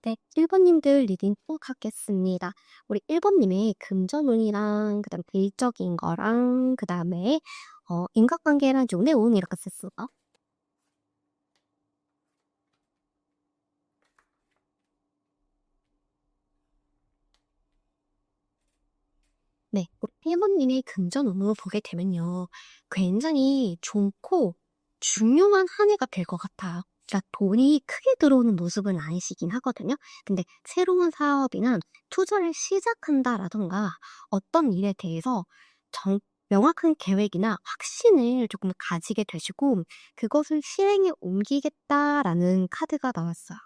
네, 1번님들 리딩 또 갖겠습니다. 우리 1번님의 금전운이랑, 그 다음 일적인 거랑, 그 다음에, 인간관계랑 연애운 이렇게 썼어요. 네, 우리 1번님의 금전운을 보게 되면요. 굉장히 좋고 중요한 한 해가 될 것 같아요. 그러니까 돈이 크게 들어오는 모습은 아니시긴 하거든요. 근데 새로운 사업이나 투자를 시작한다라던가 어떤 일에 대해서 명확한 계획이나 확신을 조금 가지게 되시고 그것을 실행에 옮기겠다라는 카드가 나왔어요.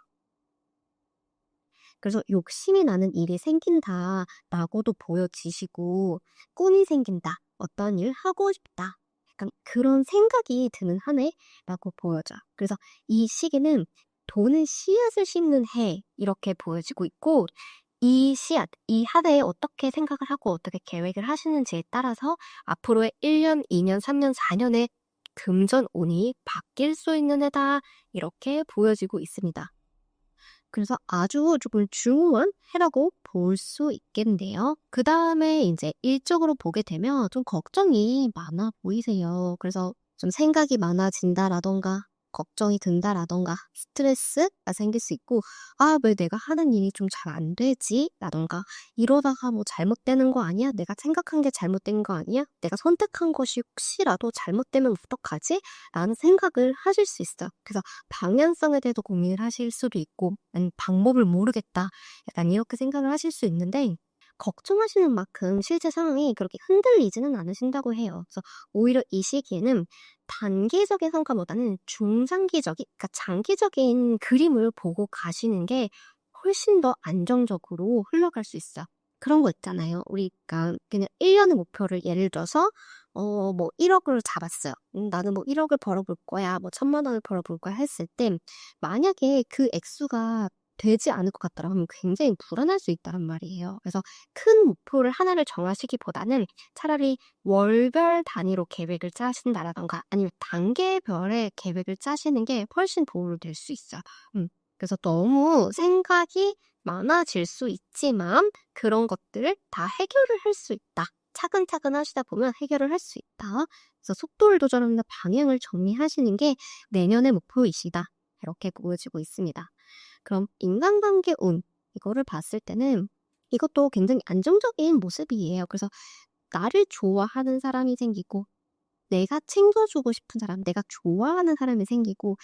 그래서 욕심이 나는 일이 생긴다라고도 보여지시고 꿈이 생긴다. 어떤 일 하고 싶다. 약간 그런 생각이 드는 한 해라고 보여져요. 그래서 이 시기는 돈의 씨앗을 심는 해 이렇게 보여지고 있고 이 씨앗, 이 한 해에 어떻게 생각을 하고 어떻게 계획을 하시는지에 따라서 앞으로의 1년, 2년, 3년, 4년의 금전운이 바뀔 수 있는 해다 이렇게 보여지고 있습니다. 그래서 아주 조금 중후한 해라고 볼 수 있겠는데요. 그 다음에 이제 일적으로 보게 되면 좀 걱정이 많아 보이세요. 그래서 좀 생각이 많아진다라던가 걱정이 든다라던가 스트레스가 생길 수 있고 아, 왜 내가 하는 일이 좀 잘 안 되지? 라던가 이러다가 뭐 잘못되는 거 아니야? 내가 생각한 게 잘못된 거 아니야? 내가 선택한 것이 혹시라도 잘못되면 어떡하지? 라는 생각을 하실 수 있어요. 그래서 방향성에 대해서 고민을 하실 수도 있고 아니면 방법을 모르겠다. 약간 이렇게 생각을 하실 수 있는데 걱정하시는 만큼 실제 상황이 그렇게 흔들리지는 않으신다고 해요. 그래서 오히려 이 시기에는 단기적인 성과보다는 중장기적인, 그러니까 장기적인 그림을 보고 가시는 게 훨씬 더 안정적으로 흘러갈 수 있어요. 그런 거 있잖아요. 우리가 그냥 1년의 목표를 예를 들어서 뭐 1억을 잡았어요. 나는 뭐 1억을 벌어볼 거야. 뭐 1,000,000원을 벌어볼 거야 했을 때 만약에 그 액수가 되지 않을 것 같더라면 굉장히 불안할 수 있다는 말이에요. 그래서 큰 목표를 하나를 정하시기보다는 차라리 월별 단위로 계획을 짜신다라던가 아니면 단계별의 계획을 짜시는 게 훨씬 도움이 될 수 있어요. 그래서 너무 생각이 많아질 수 있지만 그런 것들을 다 해결을 할 수 있다. 차근차근 하시다 보면 해결을 할 수 있다. 그래서 속도를 조절하는 방향을 정리하시는 게 내년의 목표이시다. 이렇게 보여지고 있습니다. 그럼 인간관계 운, 이거를 봤을 때는 이것도 굉장히 안정적인 모습이에요. 그래서 나를 좋아하는 사람이 생기고 내가 챙겨주고 싶은 사람, 내가 좋아하는 사람이 생기고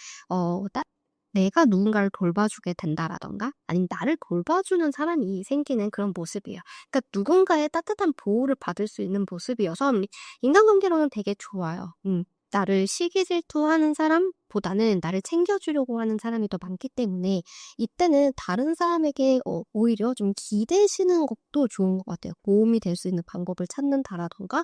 내가 누군가를 돌봐주게 된다라던가 아니면 나를 돌봐주는 사람이 생기는 그런 모습이에요. 그러니까 누군가의 따뜻한 보호를 받을 수 있는 모습이어서 인간관계로는 되게 좋아요. 나를 시기 질투하는 사람보다는 나를 챙겨주려고 하는 사람이 더 많기 때문에 이때는 다른 사람에게 오히려 좀 기대시는 것도 좋은 것 같아요. 도움이 될 수 있는 방법을 찾는다라던가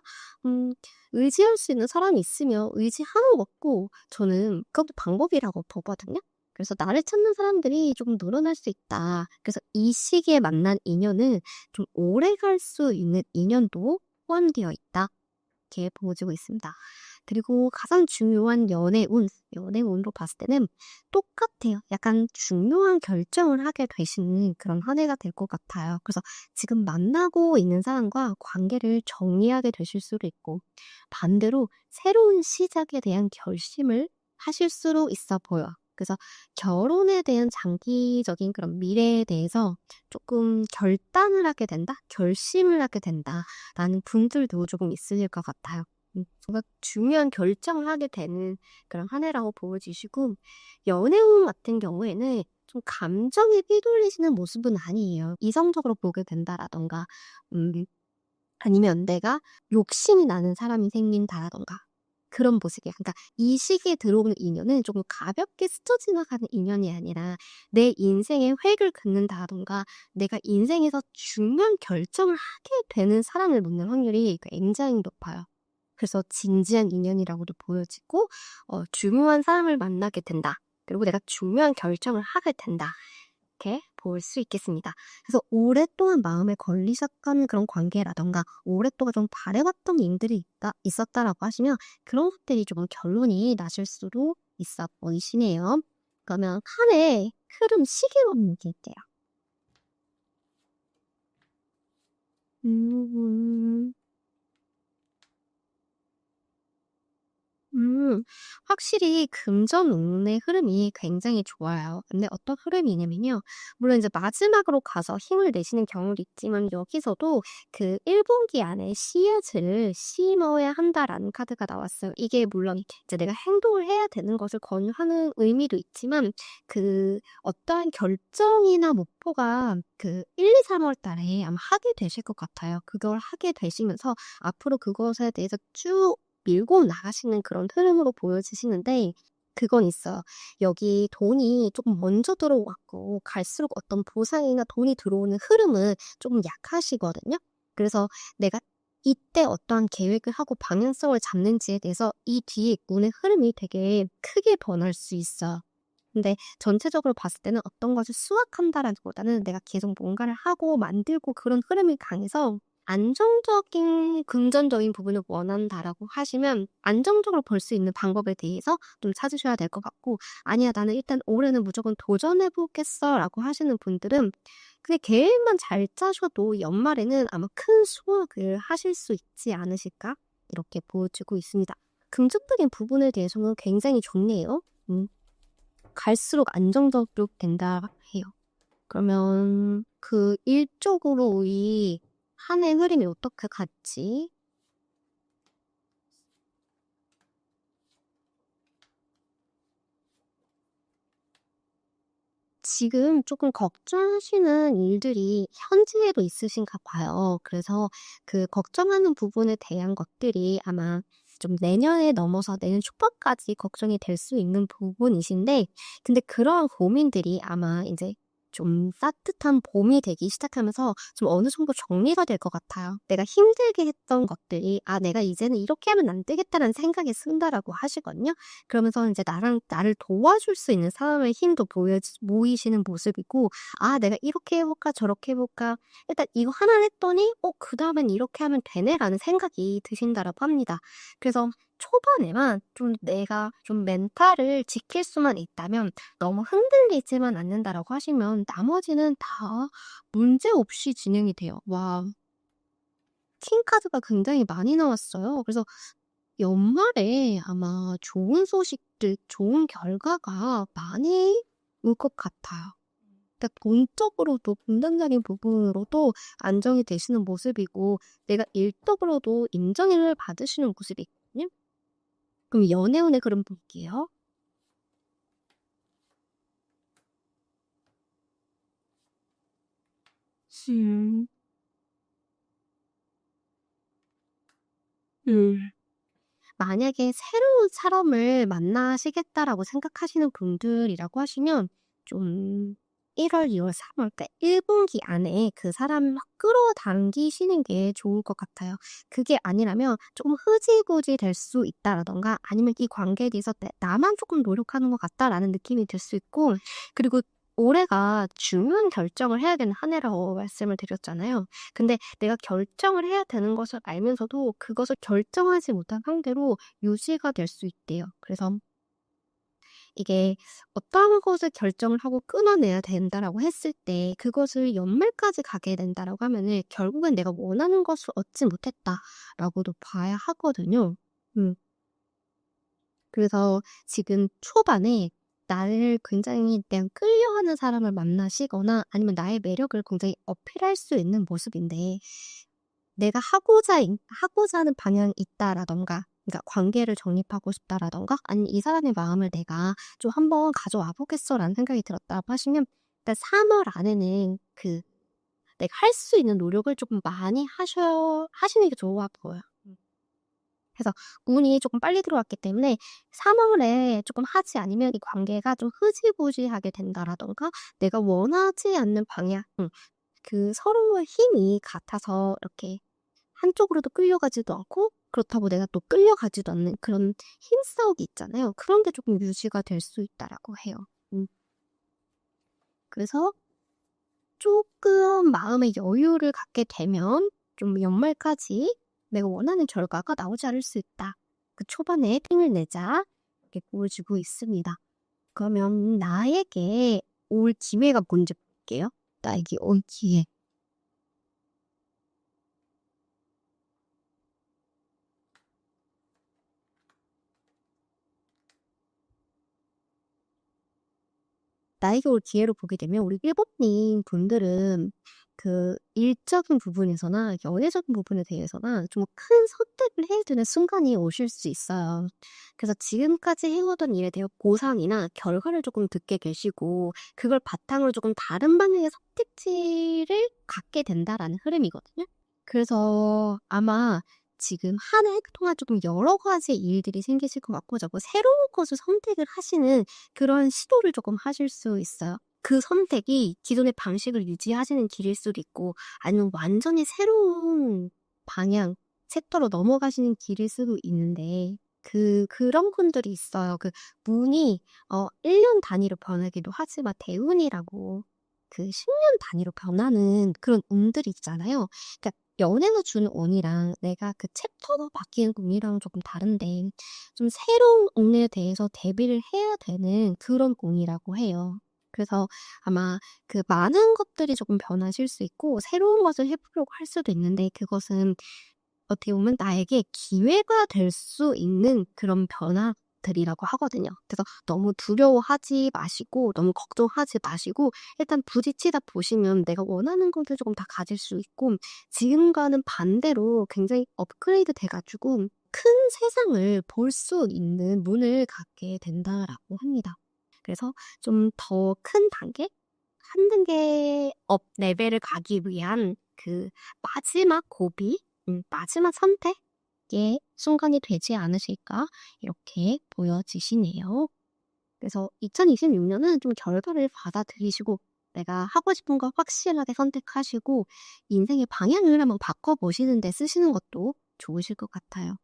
의지할 수 있는 사람이 있으면 의지하는 것도 저는 그것도 방법이라고 보거든요. 그래서 나를 찾는 사람들이 조금 늘어날 수 있다. 그래서 이 시기에 만난 인연은 좀 오래 갈 수 있는 인연도 포함되어 있다. 이렇게 보여지고 있습니다. 그리고 가장 중요한 연애운으로 봤을 때는 똑같아요. 약간 중요한 결정을 하게 되시는 그런 한 해가 될 것 같아요. 그래서 지금 만나고 있는 사람과 관계를 정리하게 되실 수도 있고 반대로 새로운 시작에 대한 결심을 하실 수도 있어 보여요. 그래서 결혼에 대한 장기적인 그런 미래에 대해서 조금 결단을 하게 된다? 결심을 하게 된다라는 분들도 조금 있으실 것 같아요. 정말 중요한 결정을 하게 되는 그런 한 해라고 보여지시고 연애운 같은 경우에는 좀 감정에 휘둘리시는 모습은 아니에요. 이성적으로 보게 된다라던가 아니면 내가 욕심이 나는 사람이 생긴다라던가 그런 모습이야. 그러니까 이 시기에 들어오는 인연은 조금 가볍게 스쳐 지나가는 인연이 아니라 내 인생의 획을 긋는다던가 내가 인생에서 중요한 결정을 하게 되는 사람을 만날 확률이 굉장히 높아요. 그래서 진지한 인연이라고도 보여지고 중요한 사람을 만나게 된다. 그리고 내가 중요한 결정을 하게 된다. 이렇게 볼 수 있겠습니다. 그래서 오랫동안 마음에 걸리셨던 그런 관계라던가 오랫동안 좀 바래왔던 일들이 있었다라고 하시면 그런 것들이 조금 결론이 나실 수도 있어 보이시네요. 그러면 한 해 흐름 시계로 얘기할게요. 음. 음. 확실히 금전운의 흐름이 굉장히 좋아요. 근데 어떤 흐름이냐면요. 물론 이제 마지막으로 가서 힘을 내시는 경우도 있지만 여기서도 그 1 분기 안에 씨앗을 심어야 한다라는 카드가 나왔어요. 이게 물론 이제 내가 행동을 해야 되는 것을 권유하는 의미도 있지만 그 어떠한 결정이나 목표가 그 1-2-3월 달에 아마 하게 되실 것 같아요. 그걸 하게 되시면서 앞으로 그것에 대해서 쭉 밀고 나가시는 그런 흐름으로 보여지시는데 그건 있어요. 여기 돈이 조금 먼저 들어왔고 갈수록 어떤 보상이나 돈이 들어오는 흐름은 조금 약하시거든요. 그래서 내가 이때 어떠한 계획을 하고 방향성을 잡는지에 대해서 이 뒤에 운의 흐름이 되게 크게 변할 수 있어요. 근데 전체적으로 봤을 때는 어떤 것을 수확한다라기보다는 내가 계속 뭔가를 하고 만들고 그런 흐름이 강해서 안정적인 금전적인 부분을 원한다라고 하시면 안정적으로 벌 수 있는 방법에 대해서 좀 찾으셔야 될 것 같고 아니야 나는 일단 올해는 무조건 도전해 보겠어라고 하시는 분들은 그냥 계획만 잘 짜셔도 연말에는 아마 큰 수확을 하실 수 있지 않으실까 이렇게 보여지고 있습니다. 금전적인 부분에 대해서는 굉장히 좋네요. 갈수록 안정적으로 된다 해요. 그러면 그 일적으로 이 한 해 흐름이 어떻게 갔지? 지금 조금 걱정하시는 일들이 현재에도 있으신가 봐요. 그래서 그 걱정하는 부분에 대한 것들이 아마 좀 내년에 넘어서 내년 초반까지 걱정이 될 수 있는 부분이신데 근데 그러한 고민들이 아마 이제 좀 따뜻한 봄이 되기 시작하면서 좀 어느 정도 정리가 될 것 같아요. 내가 힘들게 했던 것들이 '아 내가 이제는 이렇게 하면 안 되겠다.'라는 생각이 든다라고 하시거든요. 그러면서 이제 나를 도와줄 수 있는 사람의 힘도 보여 보이시는 모습이고 '아 내가 이렇게 해 볼까 저렇게 해 볼까. 일단 이거 하나를 했더니 그다음엔 이렇게 하면 되네.'라는 생각이 드신다라고 합니다. 그래서 초반에만 좀 내가 좀 멘탈을 지킬 수만 있다면 너무 흔들리지만 않는다라고 하시면 나머지는 다 문제없이 진행이 돼요. 와 킹 카드가 굉장히 많이 나왔어요. 그래서 연말에 아마 좋은 소식들, 좋은 결과가 많이 올 것 같아요. 그러니까 돈적으로도 금전적인 부분으로도 안정이 되시는 모습이고 내가 일적으로도 인정을 받으시는 모습이거든요. 그럼 연애운의 그럼 볼게요. 음. 음. 만약에 새로운 사람을 만나시겠다라고 생각하시는 분들이라고 하시면 좀 1 월, 2 월, 3월 그러니까 1 분기 안에 그 사람을 막 끌어당기시는 게 좋을 것 같아요. 그게 아니라면 조금 흐지부지 될 수 있다라든가 아니면 이 관계에 대해서 '나만 조금 노력하는 것 같다.'라는 느낌이 들 수 있고 그리고 올해가 중요한 결정을 해야 되는 한 해라고 말씀을 드렸잖아요. 근데 내가 결정을 해야 되는 것을 알면서도 그것을 결정하지 못한 상태로 유지가 될 수 있대요. 그래서 이게 어떠한 것을 결정을 하고 끊어내야 된다라고 했을 때 그것을 연말까지 가게 된다라고 하면은 결국엔 '내가 원하는 것을 얻지 못했다.'라고도 봐야 하거든요. 음. 그래서 지금 초반에 나를 굉장히 그냥 끌려하는 사람을 만나시거나 아니면 나의 매력을 굉장히 어필할 수 있는 모습인데 내가 하고자 하는 방향이 있다라든가 그러니까 관계를 정립하고 싶다라든가 아니면 '이 사람의 마음을 내가 좀 한번 가져와 보겠어.'라는 생각이 들었다고 하시면 일단 3월 안에는 그 내가 할 수 있는 노력을 조금 많이 하시는 게 좋아 보여요. 그래서 운이 조금 빨리 들어왔기 때문에 3 월에 조금 하지 않으면 이 관계가 좀 흐지부지하게 된다라든가 내가 원하지 않는 방향 그 서로의 힘이 같아서 이렇게 한쪽으로도 끌려가지도 않고 그렇다고 내가 또 끌려가지도 않는 그런 힘싸움이 있잖아요. 그런 게 조금 유지가 될 수 있다라고 해요. 음. 그래서 조금 마음의 여유를 갖게 되면 좀 '연말까지 내가 원하는 결과가 나오지 않을 수 있다. 그 초반에 힘을 내자.' 이렇게 보여지고 있습니다. 그러면 나에게 올 기회가 뭔지 볼게요. 나에게 올 기회. 나에게 올 기회를 보게 되면 우리 1번님 분들은 그 일적인 부분에서나 연애적인 부분에 대해서나 좀 큰 선택을 해야 되는 순간이 오실 수 있어요. 그래서 지금까지 해오던 일에 대한 보상이나 결과를 조금 듣게 되시고 그걸 바탕으로 조금 다른 방향의 선택지를 갖게 된다라는 흐름이거든요. 그래서 아마 지금 한 해 동안 조금 여러 가지 일들이 생기실 것 같고 자꾸 새로운 것을 선택을 하시는 그런 시도를 조금 하실 수 있어요. 그 선택이 기존의 방식을 유지하시는 길일 수도 있고 아니면 완전히 새로운 방향, 섹터로 넘어가시는 길일 수도 있는데 그런 분들이 있어요. 그 운이 1년 단위로 변하기도 하지만 대운이라고 그 10년 단위로 변하는 그런 운들이 있잖아요. 그러니까 연애가 주는 운이랑 내가 그 챕터가 바뀌는 운이랑 조금 다른데 좀 새로운 운에 대해서 대비를 해야 되는 그런 운이라고 해요. 그래서 아마 그 많은 것들이 조금 변하실 수 있고 새로운 것을 해 보려고 할 수도 있는데 그것은 어떻게 보면 나에게 기회가 될 수 있는 그런 변화들이라고 하거든요. 그래서 너무 두려워하지 마시고 너무 걱정하지 마시고 일단 부딪히다 보시면 내가 원하는 것을 조금 다 가질 수 있고 지금과는 반대로 굉장히 업그레이드 돼 가지고 큰 세상을 볼 수 있는 문을 갖게 된다라고 합니다. 그래서 좀 더 큰 단계? 한 단계 업 레벨을 가기 위한 그 마지막 고비? 마지막 선택의 순간이 되지 않으실까 이렇게 보여지시네요. 그래서 2026년은 좀 결과를 받아들이시고 내가 하고 싶은 거 확실하게 선택하시고 인생의 방향을 한번 바꿔보시는 데 쓰시는 것도 좋으실 것 같아요.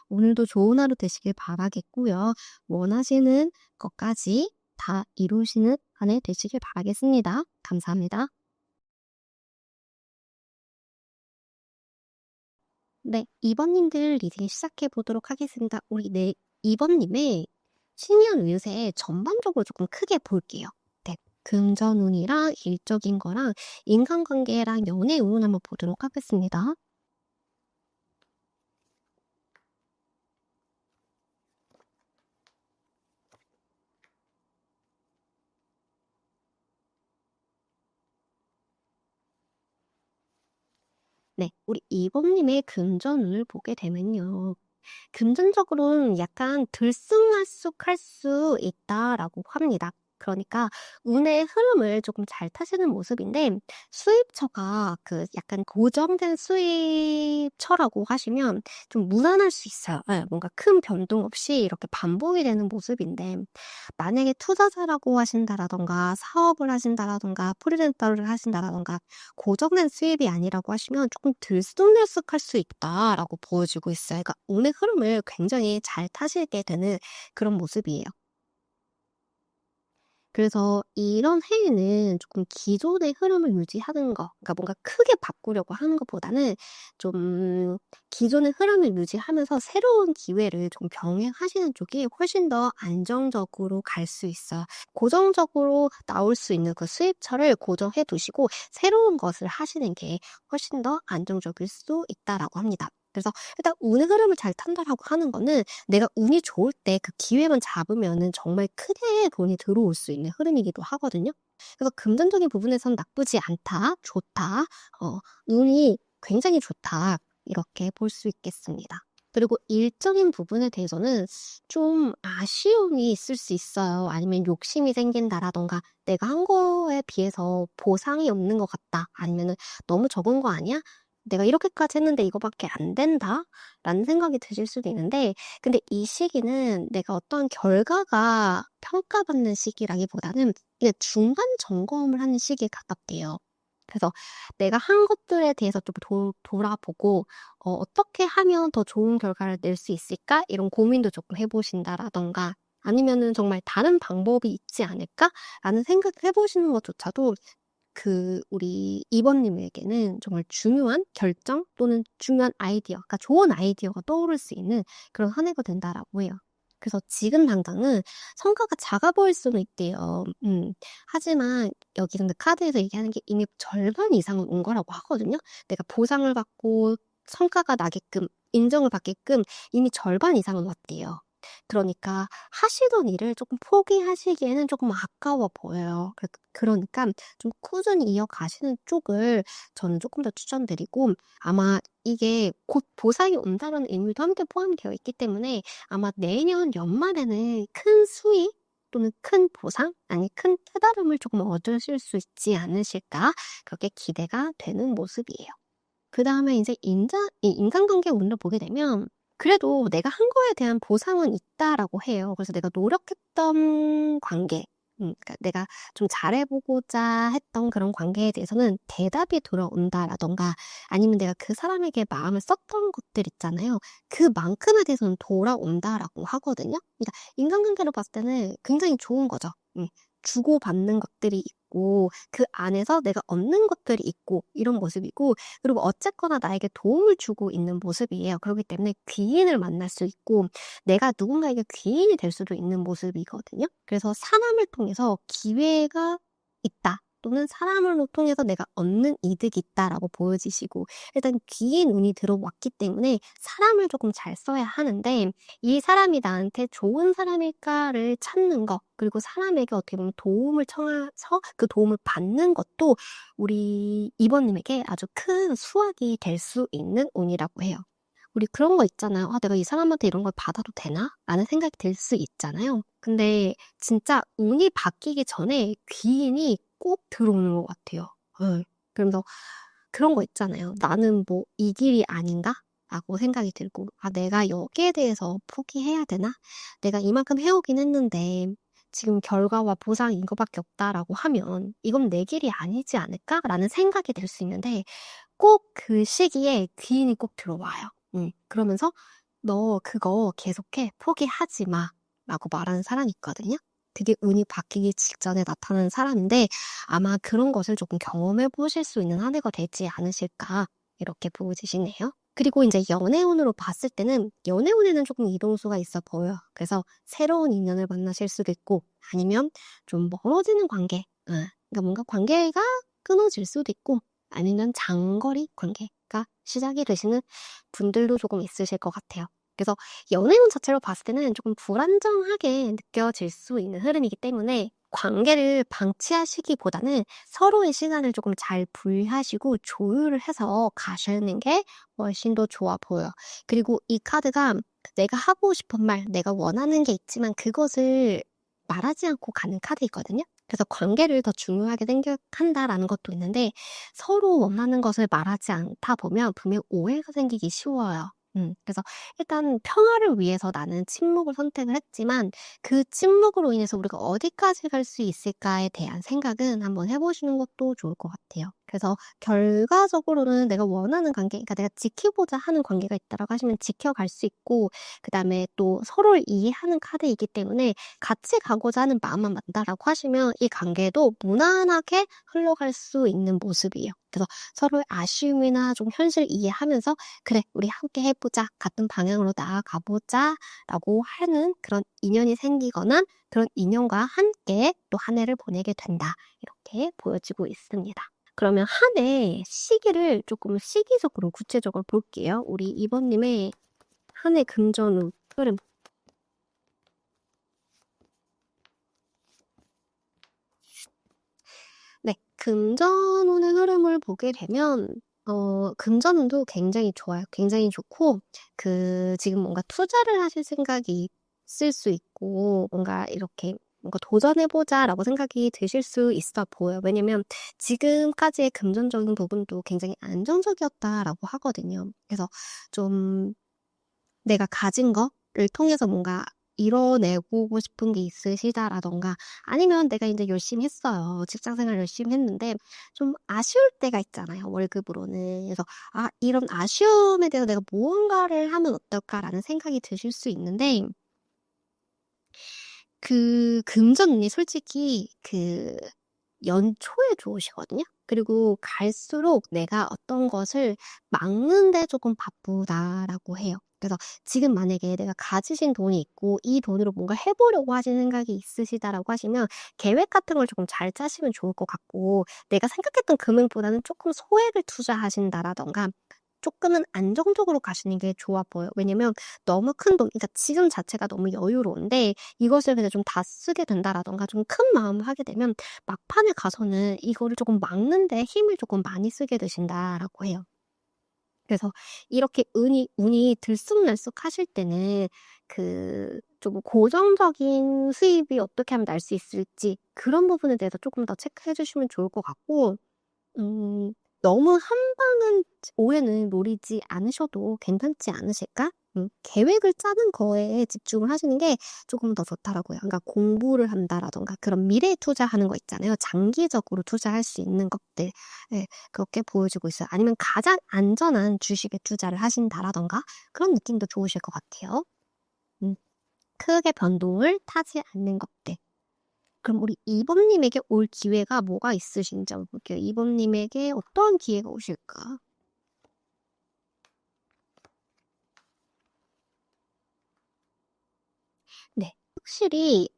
오늘도 좋은 하루 되시길 바라겠고요. 원하시는 것까지 다 이루시는 한 해 되시길 바라겠습니다. 감사합니다. 네, 2번님들 리딩 시작해 보도록 하겠습니다. 우리 2번님의 신년 운세 전반적으로 조금 크게 볼게요. 네, 금전운이랑 일적인 거랑 인간관계랑 연애 운을 한번 보도록 하겠습니다. 네, 우리 2번님의 금전운을 보게 되면요. 금전적으로는 약간 들쑥날쑥할 수 있다라고 합니다. 그러니까 운의 흐름을 조금 잘 타시는 모습인데 수입처가 그 약간 고정된 수입처라고 하시면 좀 무난할 수 있어요. 예, 뭔가 큰 변동 없이 이렇게 반복이 되는 모습인데 만약에 투자자라고 하신다라든가 사업을 하신다라든가 프리랜서를 하신다라든가 고정된 수입이 아니라고 하시면 조금 들쑥날쑥할 수 있다라고 보여지고 있어요. 그러니까 운의 흐름을 굉장히 잘 타시게 되는 그런 모습이에요. 그래서 이런 해에는 조금 기존의 흐름을 유지하는 거, 그러니까 뭔가 크게 바꾸려고 하는 것보다는 좀 기존의 흐름을 유지하면서 새로운 기회를 좀 병행하시는 쪽이 훨씬 더 안정적으로 갈 수 있어요. 고정적으로 나올 수 있는 그 수입처를 고정해 두시고 새로운 것을 하시는 게 훨씬 더 안정적일 수 있다라고 합니다. 그래서 일단 운의 흐름을 잘 탄다라고 하는 거는 내가 운이 좋을 때 그 기회만 잡으면은 정말 크게 돈이 들어올 수 있는 흐름이기도 하거든요. 그래서 금전적인 부분에서는 나쁘지 않다, 좋다, 운이 굉장히 좋다 이렇게 볼 수 있겠습니다. 그리고 일적인 부분에 대해서는 좀 아쉬움이 있을 수 있어요. 아니면 욕심이 생긴다라던가 내가 한 거에 비해서 보상이 없는 것 같다. 아니면은 너무 적은 거 아니야? 내가 이렇게까지 했는데 이거밖에 안 된다? 라는 생각이 드실 수도 있는데 근데 이 시기는 내가 어떤 결과가 평가받는 시기라기보다는 그냥 중간 점검을 하는 시기에 가깝대요. 그래서 내가 한 것들에 대해서 좀 돌아보고 어떻게 하면 더 좋은 결과를 낼 수 있을까? 이런 고민도 조금 해보신다라던가 아니면은 정말 다른 방법이 있지 않을까라는 생각을 해보시는 것조차도 그 우리 2번님에게는 정말 중요한 결정 또는 중요한 아이디어, 그러니까 좋은 아이디어가 떠오를 수 있는 그런 한 해가 된다라고 해요. 그래서 지금 당장은 성과가 작아 보일 수는 있대요. 하지만 여기 근데 카드에서 얘기하는 게 이미 절반 이상은 온 거라고 하거든요. 내가 보상을 받고 성과가 나게끔 인정을 받게끔 이미 절반 이상은 왔대요. 그러니까 하시던 일을 조금 포기하시기에는 조금 아까워 보여요. 그러니까 좀 꾸준히 이어가시는 쪽을 저는 조금 더 추천드리고, 아마 이게 곧 보상이 온다는 의미도 함께 포함되어 있기 때문에 아마 내년 연말에는 큰 수익 또는 큰 보상, 아니 큰 깨달음을 조금 얻으실 수 있지 않으실까, 그렇게 기대가 되는 모습이에요. 그다음에 이제 인간관계 운을 보게 되면 그래도 '내가 한 거에 대한 보상은 있다.'라고 해요. 그래서 내가 노력했던 관계, 그러니까 내가 좀 잘해 보고자 했던 그런 관계에 대해서는 대답이 돌아온다라든가, 아니면 내가 그 사람에게 마음을 썼던 것들 있잖아요. 그만큼에 대해서는 돌아온다라고 하거든요. 그러니까 인간관계로 봤을 때는 굉장히 좋은 거죠. 주고받는 것들이 있고 그 안에서 내가 얻는 것들이 있고 이런 모습이고, 그리고 어쨌거나 나에게 도움을 주고 있는 모습이에요. 그렇기 때문에 귀인을 만날 수 있고 내가 누군가에게 귀인이 될 수도 있는 모습이거든요. 그래서 사람을 통해서 기회가 있다, 또는 사람을 통해서 내가 얻는 이득이 있다라고 보여지시고, 일단 귀인 운이 들어왔기 때문에 사람을 조금 잘 써야 하는데, 이 사람이 나한테 좋은 사람일까를 찾는 거, 그리고 사람에게 어떻게 보면 도움을 청해서 그 도움을 받는 것도 우리 이번님에게 아주 큰 수확이 될 수 있는 운이라고 해요. 우리 그런 거 있잖아요. '아 내가 이 사람한테 이런 걸 받아도 되나?' 라는 생각이 들 수 있잖아요. 근데 진짜 운이 바뀌기 전에 귀인이 꼭 들어오는 것 같아요. 예. 그러면서 그런 거 있잖아요. '나는 뭐 이 길이 아닌가?'라고 생각이 들고, '아 내가 여기에 대해서 포기해야 되나? 내가 이만큼 해 오긴 했는데 지금 결과와 보상이 이거밖에 없다.'라고 하면 '이건 내 길이 아니지 않을까?'라는 생각이 들 수 있는데, 꼭 그 시기에 귀인이 꼭 들어와요. 그러면서 "너 그거 계속해. 포기하지 마." 라고 말하는 사람이 있거든요. 그게 운이 바뀌기 직전에 나타나는 사람인데, 아마 그런 것을 조금 경험해 보실 수 있는 한 해가 되지 않으실까, 이렇게 보여지시네요. 그리고 인제 연애운으로 봤을 때는 연애운에는 조금 이동수가 있어 보여요. 그래서 새로운 인연을 만나실 수도 있고, 아니면 좀 멀어지는 관계, 그러니까 뭔가 관계가 끊어질 수도 있고, 아니면 장거리 관계가 시작이 되시는 분들도 조금 있으실 것 같아요. 그래서 연애운 자체로 봤을 때는 조금 불안정하게 느껴질 수 있는 흐름이기 때문에 관계를 방치하시기보다는 서로의 시간을 조금 잘 분리하시고 조율을 해서 가시는 게 훨씬 더 좋아 보여요. 그리고 이 카드가 내가 하고 싶은 말, 내가 원하는 게 있지만 그것을 말하지 않고 가는 카드이거든요. 그래서 관계를 더 중요하게 생각한다라는 것도 있는데, 서로 원하는 것을 말하지 않다 보면 분명 오해가 생기기 쉬워요. 그래서 일단 평화를 위해서 나는 침묵을 선택을 했지만, 그 침묵으로 인해서 우리가 어디까지 갈 수 있을까에 대한 생각은 한번 해 보시는 것도 좋을 것 같아요. 그래서 결과적으로는 내가 원하는 관계, 그러니까 내가 지키고자 하는 관계가 있다라고 하시면 지켜갈 수 있고, 그다음에 또 서로를 이해하는 카드이기 때문에 같이 가고자 하는 마음만 맞다라고 하시면 이 관계도 무난하게 흘러갈 수 있는 모습이에요. 그래서 서로의 아쉬움이나 좀 현실을 이해하면서 '그래 우리 함께 해 보자. 같은 방향으로 나아가 보자.'라고 하는 그런 인연이 생기거나, 그런 인연과 함께 또 한 해를 보내게 된다, 이렇게 보여지고 있습니다. 그러면 한 해 시기를 조금 시기적으로 구체적으로 볼게요. 우리 이번님의 한 해 금전운 흐름. 네. 금전운의 흐름을 보게 되면 금전운도 굉장히 좋아요. 굉장히 좋고, 지금 뭔가 투자를 하실 생각이 있을 수 있고, 뭔가 이렇게 뭔가 '도전해 보자.'라고 생각이 드실 수 있어 보여요. 왜냐면 지금까지의 금전적인 부분도 굉장히 안정적이었다라고 하거든요. 그래서 좀 내가 가진 거를 통해서 뭔가 이뤄내고 싶은 게 있으시다라든가, 아니면 내가 인제 열심히 했어요. 직장 생활 열심히 했는데 좀 아쉬울 때가 있잖아요, 월급으로는. 그래서 '아 이런 아쉬움에 대해서 내가 무언가를 하면 어떨까.'라는 생각이 드실 수 있는데, 금전운이 솔직히 연초에 좋으시거든요. 그리고 갈수록 '내가 어떤 것을 막는 데 조금 바쁘다.'라고 해요. 그래서 지금 만약에 내가 가지신 돈이 있고 이 돈으로 뭔가 해 보려고 하시는 생각이 있으시다라고 하시면 계획 같은 걸 조금 잘 짜시면 좋을 것 같고, 내가 생각했던 금액보다는 조금 소액을 투자하신다라든가, 조금은 안정적으로 가시는 게 좋아 보여요. 왜냐면 너무 큰 돈, 그러니까 지금 자체가 너무 여유로운데 이것을 그냥 좀 다 쓰게 된다라든가 좀 큰 마음을 하게 되면 막판에 가서는 이거를 조금 막는 데 힘을 조금 많이 쓰게 되신다라고 해요. 그래서 이렇게 운이 들쑥날쑥하실 때는 좀 고정적인 수입이 어떻게 하면 날 수 있을지 그런 부분에 대해서 조금 더 체크해 주시면 좋을 것 같고, 음 너무 한 방은 올해는 노리지 않으셔도 괜찮지 않으실까? 계획을 짜는 거에 집중을 하시는 게 조금 더 좋더라고요. 그러니까 공부를 한다라든가 그런 미래에 투자하는 거 있잖아요. 장기적으로 투자할 수 있는 것들. 예. 그렇게 보여지고 있어요. 아니면 가장 안전한 주식에 투자를 하신다라든가 그런 느낌도 좋으실 것 같아요. 음. 크게 변동을 타지 않는 것들. 그럼 우리 이범님에게 올 기회가 뭐가 있으신지 한번 볼게요. 이범님에게 어떤 기회가 오실까? 네. 확실히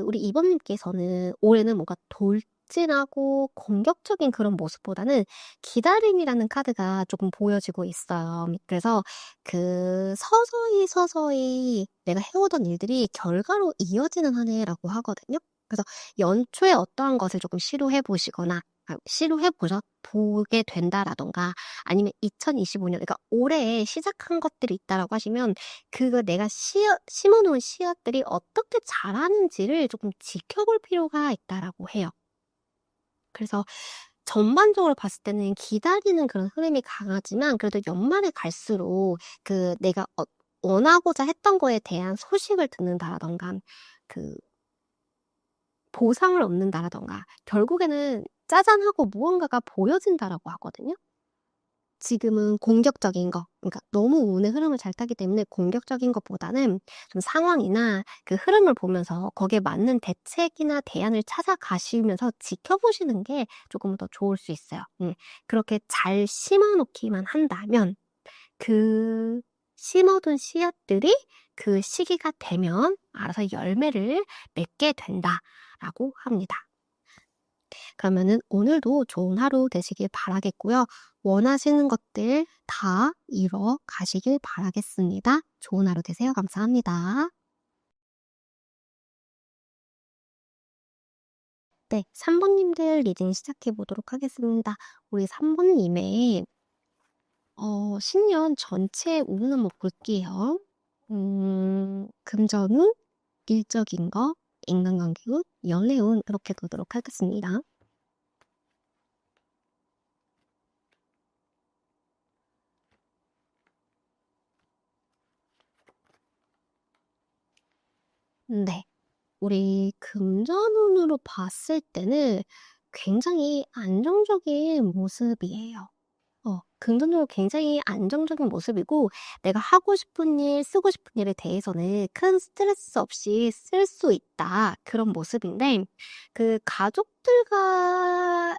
우리 이범님께서는 올해는 뭔가 돌진하고 공격적인 그런 모습보다는 기다림이라는 카드가 조금 보여지고 있어요. 그래서 서서히 내가 해오던 일들이 결과로 이어지는 한 해라고 하거든요. 그래서 연초에 어떠한 것을 조금 시도해 보시거나 보게 된다라던가 아니면 2025년, 그러니까 올해에 시작한 것들이 있다라고 하시면 그거 내가 심어 놓은 씨앗들이 어떻게 자라는지를 조금 지켜볼 필요가 있다라고 해요. 그래서 전반적으로 봤을 때는 기다리는 그런 흐름이 강하지만 그래도 연말에 갈수록 내가 원하고자 했던 거에 대한 소식을 듣는다라든가 그 보상을 얻는다라든가 결국에는 짜잔 하고 무언가가 보여진다라고 하거든요. 지금은 공격적인 거, 그러니까 너무 운의 흐름을 잘 타기 때문에 공격적인 것보다는 좀 상황이나 그 흐름을 보면서 거기에 맞는 대책이나 대안을 찾아가시면서 지켜보시는 게 조금 더 좋을 수 있어요. 그렇게 잘 심어 놓기만 한다면 그 심어둔 씨앗들이 그 시기가 되면 알아서 열매를 맺게 된다라고 합니다. 그러면은 오늘도 좋은 하루 되시길 바라겠고요. 원하시는 것들 다 이뤄 가시길 바라겠습니다. 좋은 하루 되세요. 감사합니다. 네, 3번님들 리딩 시작해 보도록 하겠습니다. 우리 3번님의 신년 전체 운을 한번 볼게요. 금전운, 일적인 거, 인간관계 운, 연애운 이렇게 보도록 하겠습니다. 네. 우리 금전운으로 봤을 때는 굉장히 안정적인 모습이에요. 긍정적으로 굉장히 안정적인 모습이고 내가 하고 싶은 일, 쓰고 싶은 일에 대해서는 큰 스트레스 없이 쓸 수 있다. 그런 모습인데 가족들과의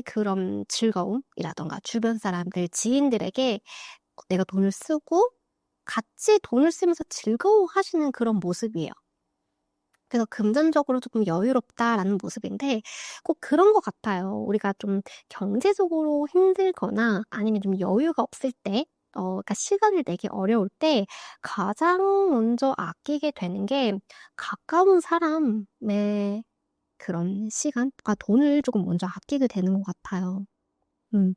그런 즐거움이라던가 주변 사람들, 지인들에게 내가 돈을 쓰고 같이 돈을 쓰면서 즐거워하시는 그런 모습이에요. 그래서 금전적으로 조금 여유롭다라는 모습인데 꼭 그런 것 같아요. 우리가 좀 경제적으로 힘들거나 아니면 좀 여유가 없을 때 그러니까 시간을 내기 어려울 때 가장 먼저 아끼게 되는 게 가까운 사람의 그런 시간과 돈을 조금 먼저 아끼게 되는 것 같아요. 음.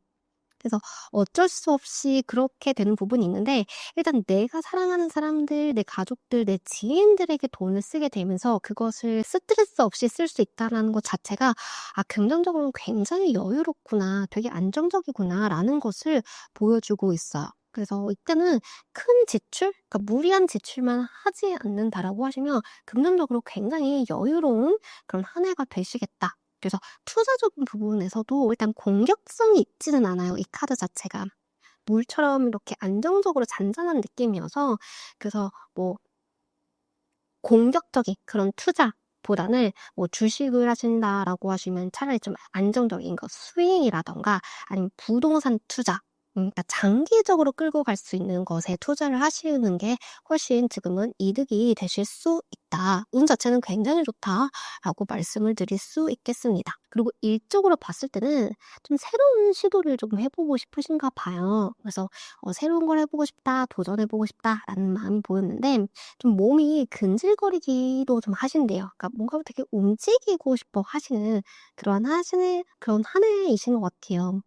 그래서 어쩔 수 없이 그렇게 되는 부분이 있는데 일단 내가 사랑하는 사람들, 내 가족들, 내 지인들에게 돈을 쓰게 되면서 그것을 스트레스 없이 쓸 수 있다라는 것 자체가 '아 긍정적으로 굉장히 여유롭구나. 되게 안정적이구나.'라는 것을 보여주고 있어요. 그래서 이때는 큰 지출, 그러니까 무리한 지출만 하지 않는다라고 하시면 금전적으로 굉장히 여유로운 그런 한 해가 되시겠다. 그래서 투자적인 부분에서도 일단 공격성이 있지는 않아요, 이 카드 자체가. 물처럼 이렇게 안정적으로 잔잔한 느낌이어서 그래서 뭐 공격적인 그런 투자보다는 뭐 주식을 하신다라고 하시면 차라리 좀 안정적인 거 스윙이라든가 아니면 부동산 투자 그러니까 장기적으로 끌고 갈 수 있는 것에 투자를 하시는 게 훨씬 지금은 이득이 되실 수 있다. 운 자체는 굉장히 좋다라고 말씀을 드릴 수 있겠습니다. 그리고 일적으로 봤을 때는 좀 새로운 시도를 좀 해보고 싶으신가 봐요. 그래서 새로운 걸 해보고 싶다, 도전해보고 싶다라는 마음이 보였는데 좀 몸이 근질거리기도 좀 하신대요. 그러니까 뭔가 되게 움직이고 싶어 하시는 그런 한 해이신 것 같아요.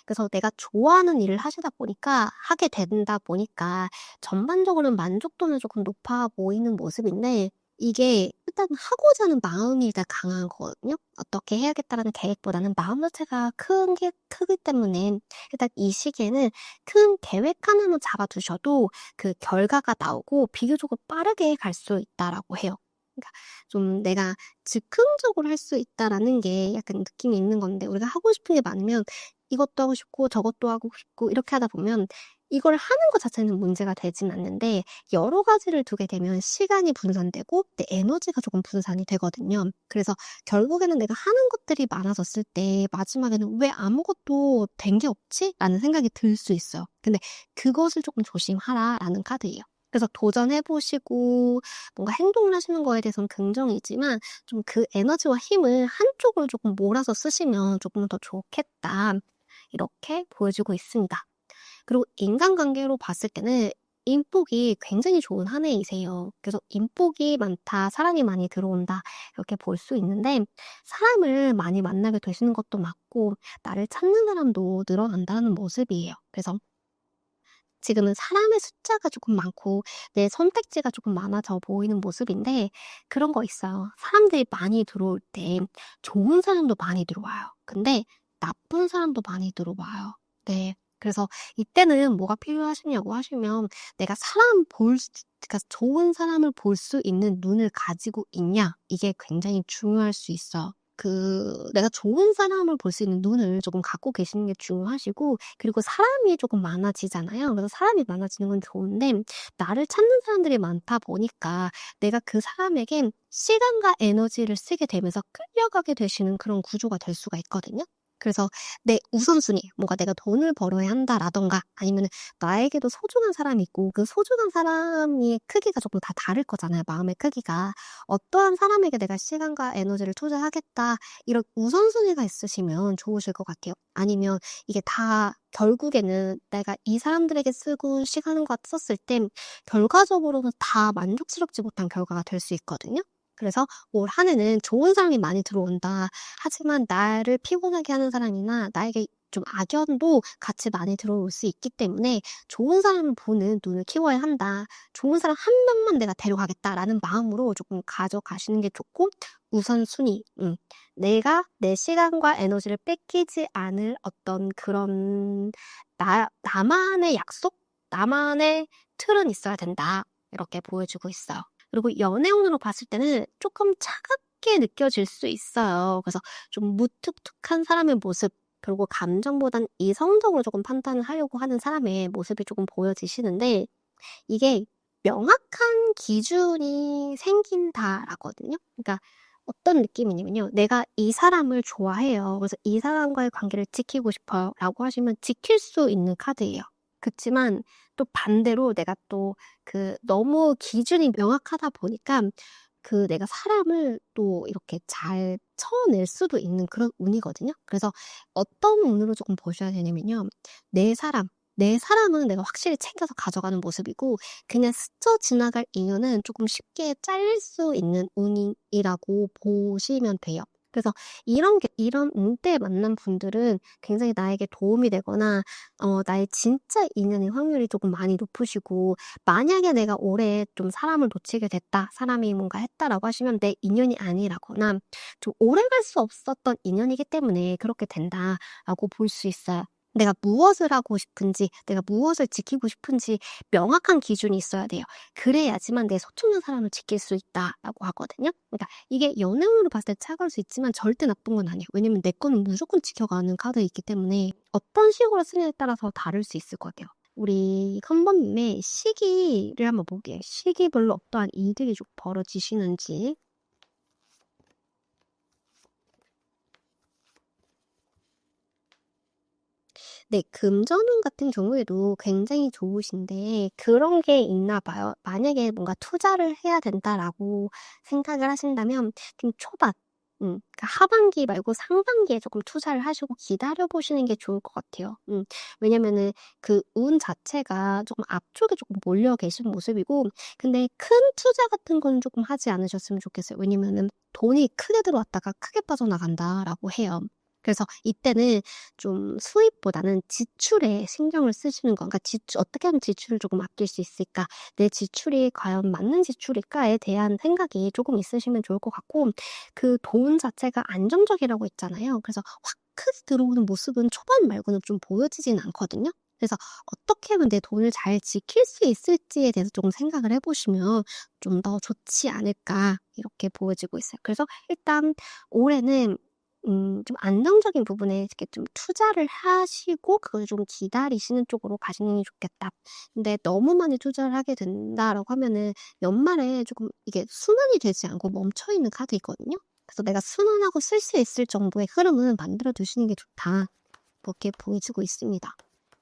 그래서 내가 좋아하는 일을 하게 된다 보니까 전반적으로는 만족도는 조금 높아 보이는 모습인데 이게 일단 하고자 하는 마음이 일단 강한 거거든요. 어떻게 해야겠다라는 계획보다는 마음 자체가 크기 때문에 일단 이 시기에는 큰 계획 하나만 잡아두셔도 그 결과가 나오고 비교적으로 빠르게 갈 수 있다라고 해요. 그러니까 좀 내가 즉흥적으로 할 수 있다라는 게 약간 느낌이 있는 건데 우리가 하고 싶은 게 많으면 이것도 하고 싶고 저것도 하고 싶고 이렇게 하다 보면 이걸 하는 것 자체는 문제가 되진 않는데 여러 가지를 두게 되면 시간이 분산되고 내 에너지가 조금 분산이 되거든요. 그래서 결국에는 내가 하는 것들이 많아졌을 때 마지막에는 '왜 아무것도 된 게 없지?' 라는 생각이 들 수 있어요. 근데 그것을 조금 조심하라라는 카드예요. 그래서 도전해 보시고 뭔가 행동을 하시는 거에 대해서는 긍정이지만 좀 그 에너지와 힘을 한쪽으로 조금 몰아서 쓰시면 조금 더 좋겠다. 이렇게 보여주고 있습니다. 그리고 인간관계로 봤을 때는 인복이 굉장히 좋은 한 해이세요. 그래서 인복이 많다, 사랑이 많이 들어온다, 이렇게 볼 수 있는데, 사람을 많이 만나게 되시는 것도 맞고, 나를 찾는 사람도 늘어난다는 모습이에요. 그래서 지금은 사람의 숫자가 조금 많고, 내 선택지가 조금 많아져 보이는 모습인데, 그런 거 있어요. 사람들이 많이 들어올 때 좋은 사람도 많이 들어와요. 근데 나쁜 사람도 많이 들어와요. 네. 그래서 이때는 뭐가 필요하시냐고 하시면 내가 그러니까 좋은 사람을 볼 수 있는 눈을 가지고 있냐? 이게 굉장히 중요할 수 있어요. 내가 좋은 사람을 볼 수 있는 눈을 조금 갖고 계시는 게 중요하시고, 그리고 사람이 조금 많아지잖아요. 그래서 사람이 많아지는 건 좋은데, 나를 찾는 사람들이 많다 보니까 내가 그 사람에겐 시간과 에너지를 쓰게 되면서 끌려가게 되시는 그런 구조가 될 수가 있거든요. 그래서 내 우선순위, 뭔가 내가 돈을 벌어야 한다라던가 아니면 나에게도 소중한 사람이 있고 그 소중한 사람의 크기가 조금 다 다를 거잖아요, 마음의 크기가. 어떠한 사람에게 내가 시간과 에너지를 투자하겠다, 이런 우선순위가 있으시면 좋으실 것 같아요. 아니면 이게 다 결국에는 내가 이 사람들에게 쓰고 시간과 썼을 땐 결과적으로는 다 만족스럽지 못한 결과가 될 수 있거든요. 그래서 올 한 해는 좋은 사람이 많이 들어온다. 하지만 나를 피곤하게 하는 사람이나 나에게 좀 악연도 같이 많이 들어올 수 있기 때문에 좋은 사람을 보는 눈을 키워야 한다. 좋은 사람 한 명만 내가 데려가겠다라는 마음으로 조금 가져가시는 게 좋고 우선순위. 내가 내 시간과 에너지를 뺏기지 않을 어떤 그런 나만의 약속? 나만의 틀은 있어야 된다. 이렇게 보여주고 있어요. 그리고 연애운으로 봤을 때는 조금 차갑게 느껴질 수 있어요. 그래서 좀 무뚝뚝한 사람의 모습, 그리고 감정보단 이성적으로 조금 판단을 하려고 하는 사람의 모습이 조금 보여지시는데 이게 명확한 기준이 생긴다라거든요. 그러니까 어떤 느낌이냐면요. 내가 이 사람을 좋아해요. 그래서 이 사람과의 관계를 지키고 싶어요. 라고 하시면 지킬 수 있는 카드예요. 그치만 또 반대로 내가 또 너무 기준이 명확하다 보니까 내가 사람을 또 이렇게 잘 쳐낼 수도 있는 그런 운이거든요. 그래서 어떤 운으로 조금 보셔야 되냐면요. 내 사람, 내 사람은 내가 확실히 챙겨서 가져가는 모습이고 그냥 스쳐 지나갈 인연은 조금 쉽게 잘릴 수 있는 운이라고 보시면 돼요. 그래서 이런 운때에 만난 분들은 굉장히 나에게 도움이 되거나 나의 진짜 인연의 확률이 조금 많이 높으시고 만약에 내가 올해 좀 사람을 놓치게 됐다, 사람이 뭔가 했다라고 하시면 내 인연이 아니라거나 좀 오래 갈 수 없었던 인연이기 때문에 그렇게 된다라고 볼 수 있어요. 내가 무엇을 하고 싶은지, 내가 무엇을 지키고 싶은지 명확한 기준이 있어야 돼요. 그래야지만 내 소중한 사람을 지킬 수 있다라고 하거든요. 그러니까 이게 연애운으로 봤을 때 차가울 수 있지만 절대 나쁜 건 아니에요. 왜냐면 내 거는 무조건 지켜가는 카드이기 때문에 어떤 식으로 쓰냐에 따라서 다를 수 있을 것 같아요. 우리 컨버님의 시기를 한번 볼게요. 시기별로 어떠한 일들이 좀 벌어지시는지. 네. 금전운 같은 경우에도 굉장히 좋으신데 그런 게 있나 봐요. 만약에 뭔가 '투자를 해야 된다.'라고 생각을 하신다면 좀 초반 그러니까 하반기 말고 상반기에 조금 투자를 하시고 기다려 보시는 게 좋을 것 같아요. 왜냐면은 그 운 자체가 조금 앞쪽에 조금 몰려 계신 모습이고 근데 큰 투자 같은 거는 조금 하지 않으셨으면 좋겠어요. 왜냐면은 "돈이 크게 들어왔다가 크게 빠져나간다."라고 해요. 그래서 이때는 좀 수입보다는 지출에 신경을 쓰시는 거 그러니까 지출 '어떻게 하면 지출을 조금 아낄 수 있을까? 내 지출이 과연 맞는 지출일까?'에 대한 생각이 조금 있으시면 좋을 것 같고 그 돈 자체가 안정적이라고 했잖아요. 그래서 확 크게 들어오는 모습은 초반 말고는 좀 보여지진 않거든요. 그래서 '어떻게 하면 내 돈을 잘 지킬 수 있을지.'에 대해서 조금 생각을 해 보시면 좀 더 좋지 않을까 이렇게 보여지고 있어요. 그래서 일단 올해는 좀 안정적인 부분에 이렇게 좀 투자를 하시고 그걸 좀 기다리시는 쪽으로 가시는 게 좋겠다. 근데 너무 많이 투자를 하게 된다라고 하면은 연말에 조금 이게 순환이 되지 않고 멈춰 있는 카드이거든요. 그래서 '내가 순환하고 쓸 수 있을 정도의 흐름은 만들어 두시는 게 좋다.' 그렇게 보여지고 있습니다.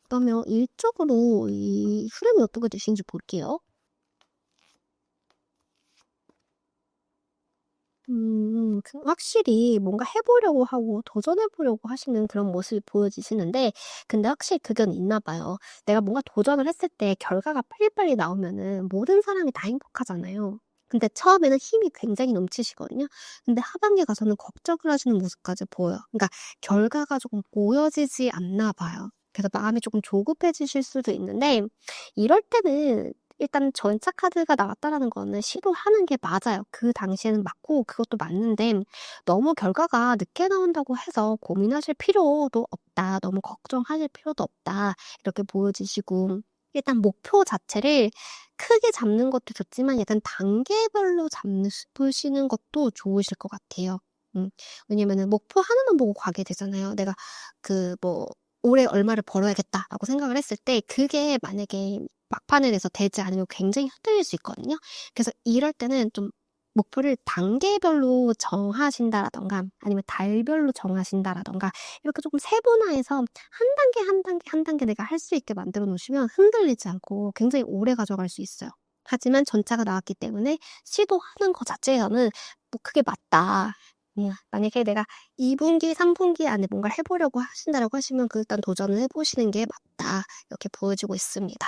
그러면 일적으로 이 흐름이 어떻게 되시는지 볼게요. 확실히 뭔가 해 보려고 하고 도전해 보려고 하시는 그런 모습이 보여지시는데 근데 확실히 그건 있나 봐요. 내가 뭔가 도전을 했을 때 결과가 빨리빨리 나오면은 모든 사람이 다 행복하잖아요. 근데 처음에는 힘이 굉장히 넘치시거든요. 근데 하반기에 가서는 걱정을 하시는 모습까지 보여요. 그러니까 결과가 조금 보여지지 않나 봐요. 그래서 마음이 조금 조급해지실 수도 있는데 이럴 때는 일단 전차 카드가 나왔다라는 거는 시도하는 게 맞아요. 그 당시에는 맞고 그것도 맞는데 너무 결과가 늦게 나온다고 해서 고민하실 필요도 없다. 너무 걱정하실 필요도 없다. 이렇게 보여지시고 일단 목표 자체를 크게 잡는 것도 좋지만 약간 단계별로 잡으시는 것도 좋으실 것 같아요. 왜냐면은 목표 하나만 보고 가게 되잖아요. 내가 그 뭐 '올해 얼마를 벌어야겠다.'라고 생각을 했을 때 그게 만약에 막판에 돼서 되지 않으면 굉장히 흔들릴 수 있거든요. 그래서 이럴 때는 좀 목표를 단계별로 정하신다라든가 아니면 달별로 정하신다라든가 이렇게 조금 세분화해서 한 단계, 한 단계, 한 단계 내가 할 수 있게 만들어 놓으시면 흔들리지 않고 굉장히 오래 가져갈 수 있어요. 하지만 전차가 나왔기 때문에 시도하는 것 자체에서는 뭐 '그게 맞다.' 만약에 내가 2 분기, 3 분기 안에 뭔가를 해 보려고 하신다라고 하시면 그 일단 도전을 해 보시는 게 맞다. 이렇게 보여지고 있습니다.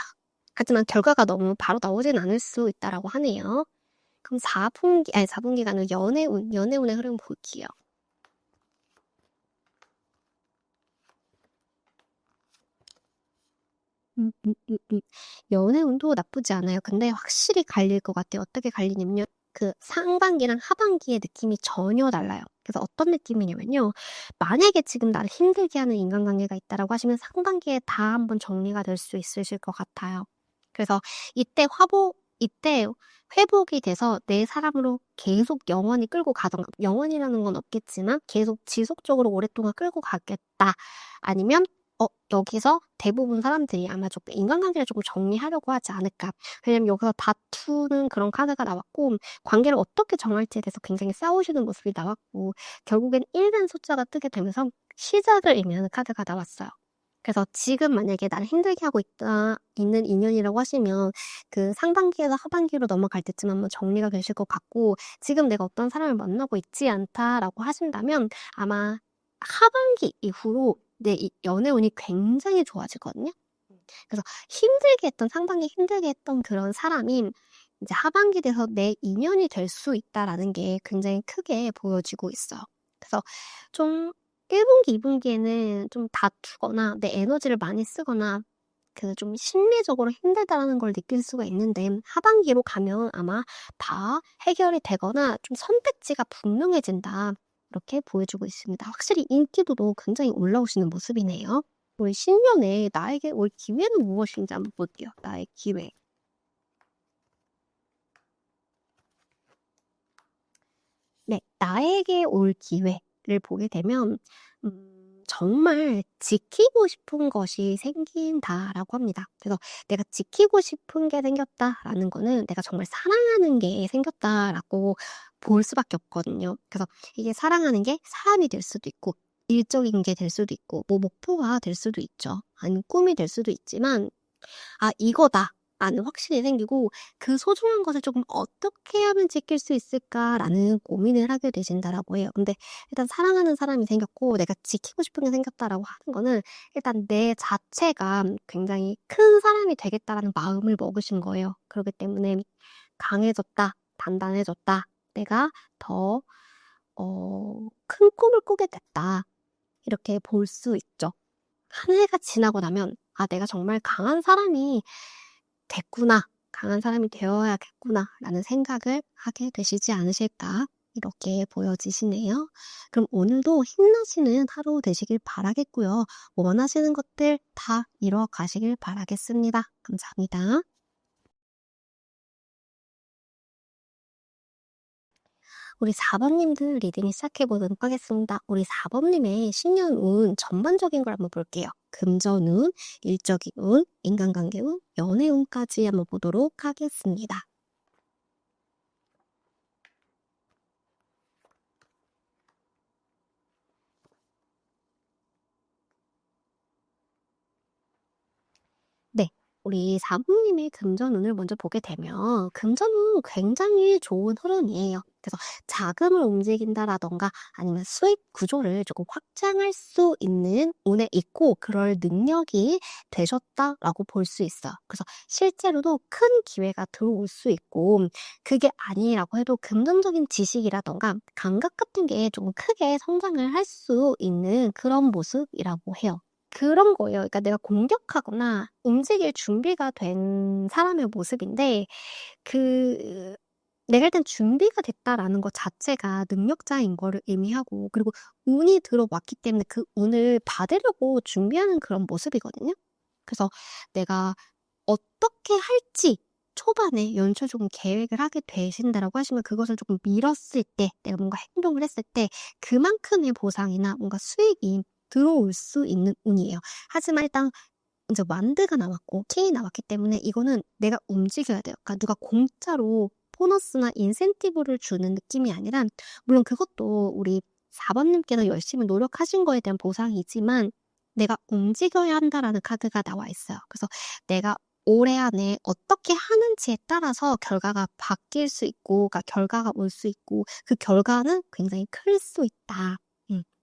하지만 결과가 너무 바로 나오진 않을 수 있다라고 하네요. 그럼 4 분기 아니 4 분기가 아니라 연애운의 흐름 볼게요. 음. 연애운도 나쁘지 않아요. 근데 확실히 갈릴 것 같아요. 어떻게 갈리냐면요. 그 상반기랑 하반기의 느낌이 전혀 달라요. 그래서 어떤 느낌이냐면요. 만약에 지금 나를 힘들게 하는 인간관계가 있다라고 하시면 상반기에 다 한번 정리가 될 수 있으실 것 같아요. 그래서 이때 회복이 돼서 내 사람으로 계속 영원히 끌고 가든가 영원이라는 건 없겠지만 계속 지속적으로 오랫동안 끌고 가겠다. 아니면 여기서 대부분 사람들이 아마 조금 인간관계를 조금 정리하려고 하지 않을까. 왜냐면 여기서 다투는 그런 카드가 나왔고 관계를 어떻게 정할지에 대해서 굉장히 싸우시는 모습이 나왔고 결국엔 1된 숫자가 뜨게 되면서 시작을 의미하는 카드가 나왔어요. 그래서 지금 만약에 나를 힘들게 하고 있는 인연이라고 하시면 그 상반기에서 하반기로 넘어갈 때쯤 한번 정리가 되실 것 같고 지금 내가 어떤 사람을 만나고 있지 않다라고 하신다면 아마 하반기 이후로 내 이 연애운이 굉장히 좋아지거든요. 그래서 힘들게 했던 상반기 힘들게 했던 그런 사람이 이제 하반기 돼서 내 인연이 될 수 있다라는 게 굉장히 크게 보여지고 있어요. 그래서 좀 1 분기, 2 분기에는 좀 다투거나 내 에너지를 많이 쓰거나 그 좀 심리적으로 힘들다라는 걸 느낄 수가 있는데 하반기로 가면 아마 다 해결이 되거나 좀 선택지가 분명해진다. 이렇게 보여주고 있습니다. 확실히 인기도도 굉장히 올라오시는 모습이네요. 올 신년에 나에게 올 기회는 무엇인지 한번 볼게요. 나의 기회. 네. 나에게 올 기회를 보게 되면 정말 지키고 싶은 것이 생긴다라고 합니다. 그래서 '내가 지키고 싶은 게 생겼다.'라는 거는 '내가 정말 사랑하는 게 생겼다.'라고 볼 수밖에 없거든요. 그래서 이게 사랑하는 게 사람이 될 수도 있고 일적인 게 될 수도 있고 뭐 목표가 될 수도 있죠. 아니면 꿈이 될 수도 있지만 '아 이거다.'라는 확신이 생기고 '그 소중한 것을 조금 어떻게 하면 지킬 수 있을까?'라는 고민을 하게 되신다라고 해요. 근데 일단 사랑하는 사람이 생겼고 내가 지키고 싶은 게 생겼다라고 하는 거는 일단 내 자체가 굉장히 '큰 사람이 되겠다.'라는 마음을 먹으신 거예요. 그렇기 때문에 '강해졌다. 단단해졌다. 내가 더 큰 꿈을 꾸게 됐다.' 이렇게 볼 수 있죠. 한 해가 지나고 나면 '아 내가 정말 강한 사람이 됐구나. 강한 사람이 되어야겠구나.'라는 생각을 하게 되시지 않으실까 이렇게 보여지시네요. 그럼 오늘도 힘나시는 하루 되시길 바라겠고요. 원하시는 것들 다 이뤄 가시길 바라겠습니다. 감사합니다. 우리 4 번님들 리딩 시작해 보도록 하겠습니다. 우리 4 번님의 신년 운 전반적인 걸 한번 볼게요. 금전 운, 일적인 운, 인간관계 운, 연애 운까지 한번 보도록 하겠습니다. 네. 우리 4 번님의 금전운을 먼저 보게 되면 금전운 굉장히 좋은 흐름이에요. 그래서 자금을 움직인다라든가 아니면 수입 구조를 조금 확장할 수 있는 운에 있고 그럴 능력이 되셨다라고 볼 수 있어요. 그래서 실제로도 큰 기회가 들어올 수 있고 그게 아니라고 해도 금전적인 지식이라든가 감각 같은 게 조금 크게 성장을 할 수 있는 그런 모습이라고 해요. 그런 거예요. 그러니까 내가 공격하거나 움직일 준비가 된 사람의 모습인데 그 내가 일단 '준비가 됐다.'라는 것 자체가 능력자인 거를 의미하고 그리고 운이 들어왔기 때문에 그 운을 받으려고 준비하는 그런 모습이거든요. 그래서 내가 어떻게 할지 초반에 연출 조금 계획을 하게 되신다라고 하시면 그것을 조금 미뤘을 때 내가 뭔가 행동을 했을 때 그만큼의 보상이나 뭔가 수익이 들어올 수 있는 운이에요. 하지만 일단 이제 완드가 나왔고 킹이 나왔기 때문에 이거는 내가 움직여야 돼요. 그러니까 누가 공짜로 보너스나 인센티브를 주는 느낌이 아니라 물론 그것도 우리 4 번님께서 열심히 노력하신 거에 대한 보상이지만 내가 움직여야 한다라는 카드가 나와 있어요. 그래서 내가 올해 안에 어떻게 하는지에 따라서 결과가 바뀔 수 있고 그러니까 결과가 올 수 있고 그 결과는 굉장히 클 수 있다.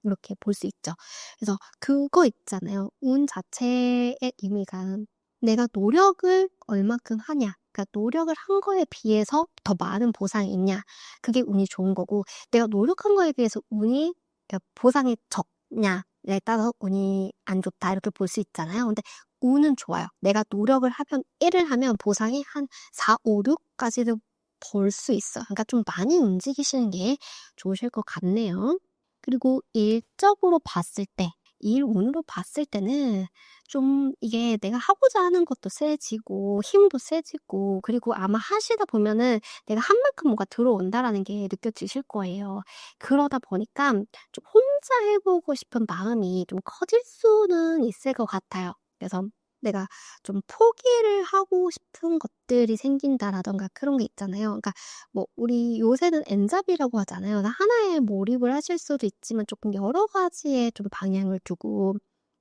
이렇게 볼 수 있죠. 그래서 그거 있잖아요. 운 자체의 의미가 내가 노력을 얼마큼 하냐. 그러니까 노력을 한 거에 비해서 더 많은 보상이 있냐. 그게 운이 좋은 거고 내가 노력한 거에 비해서 운이 그러니까 보상이 적냐에 따라서 운이 안 좋다 이렇게 볼 수 있잖아요. 근데 운은 좋아요. 내가 노력을 하면 1을 하면 보상이 한 4, 5, 6까지도 벌 수 있어요. 그러니까 좀 많이 움직이시는 게 좋으실 것 같네요. 그리고 일적으로 봤을 때 일 운으로 봤을 때는 좀 이게 내가 하고자 하는 것도 세지고 힘도 세지고 그리고 아마 하시다 보면은 '내가 한 만큼 뭐가 들어온다.'라는 게 느껴지실 거예요. 그러다 보니까 좀 혼자 해 보고 싶은 마음이 좀 커질 수는 있을 것 같아요. 그래서 내가 좀 포기를 하고 싶은 것들이 생긴다라든가 그런 게 있잖아요. 그러니까 뭐 우리 요새는 엔잡이라고 하잖아요. 그래서 하나에 몰입을 하실 수도 있지만 조금 여러 가지에 좀 방향을 두고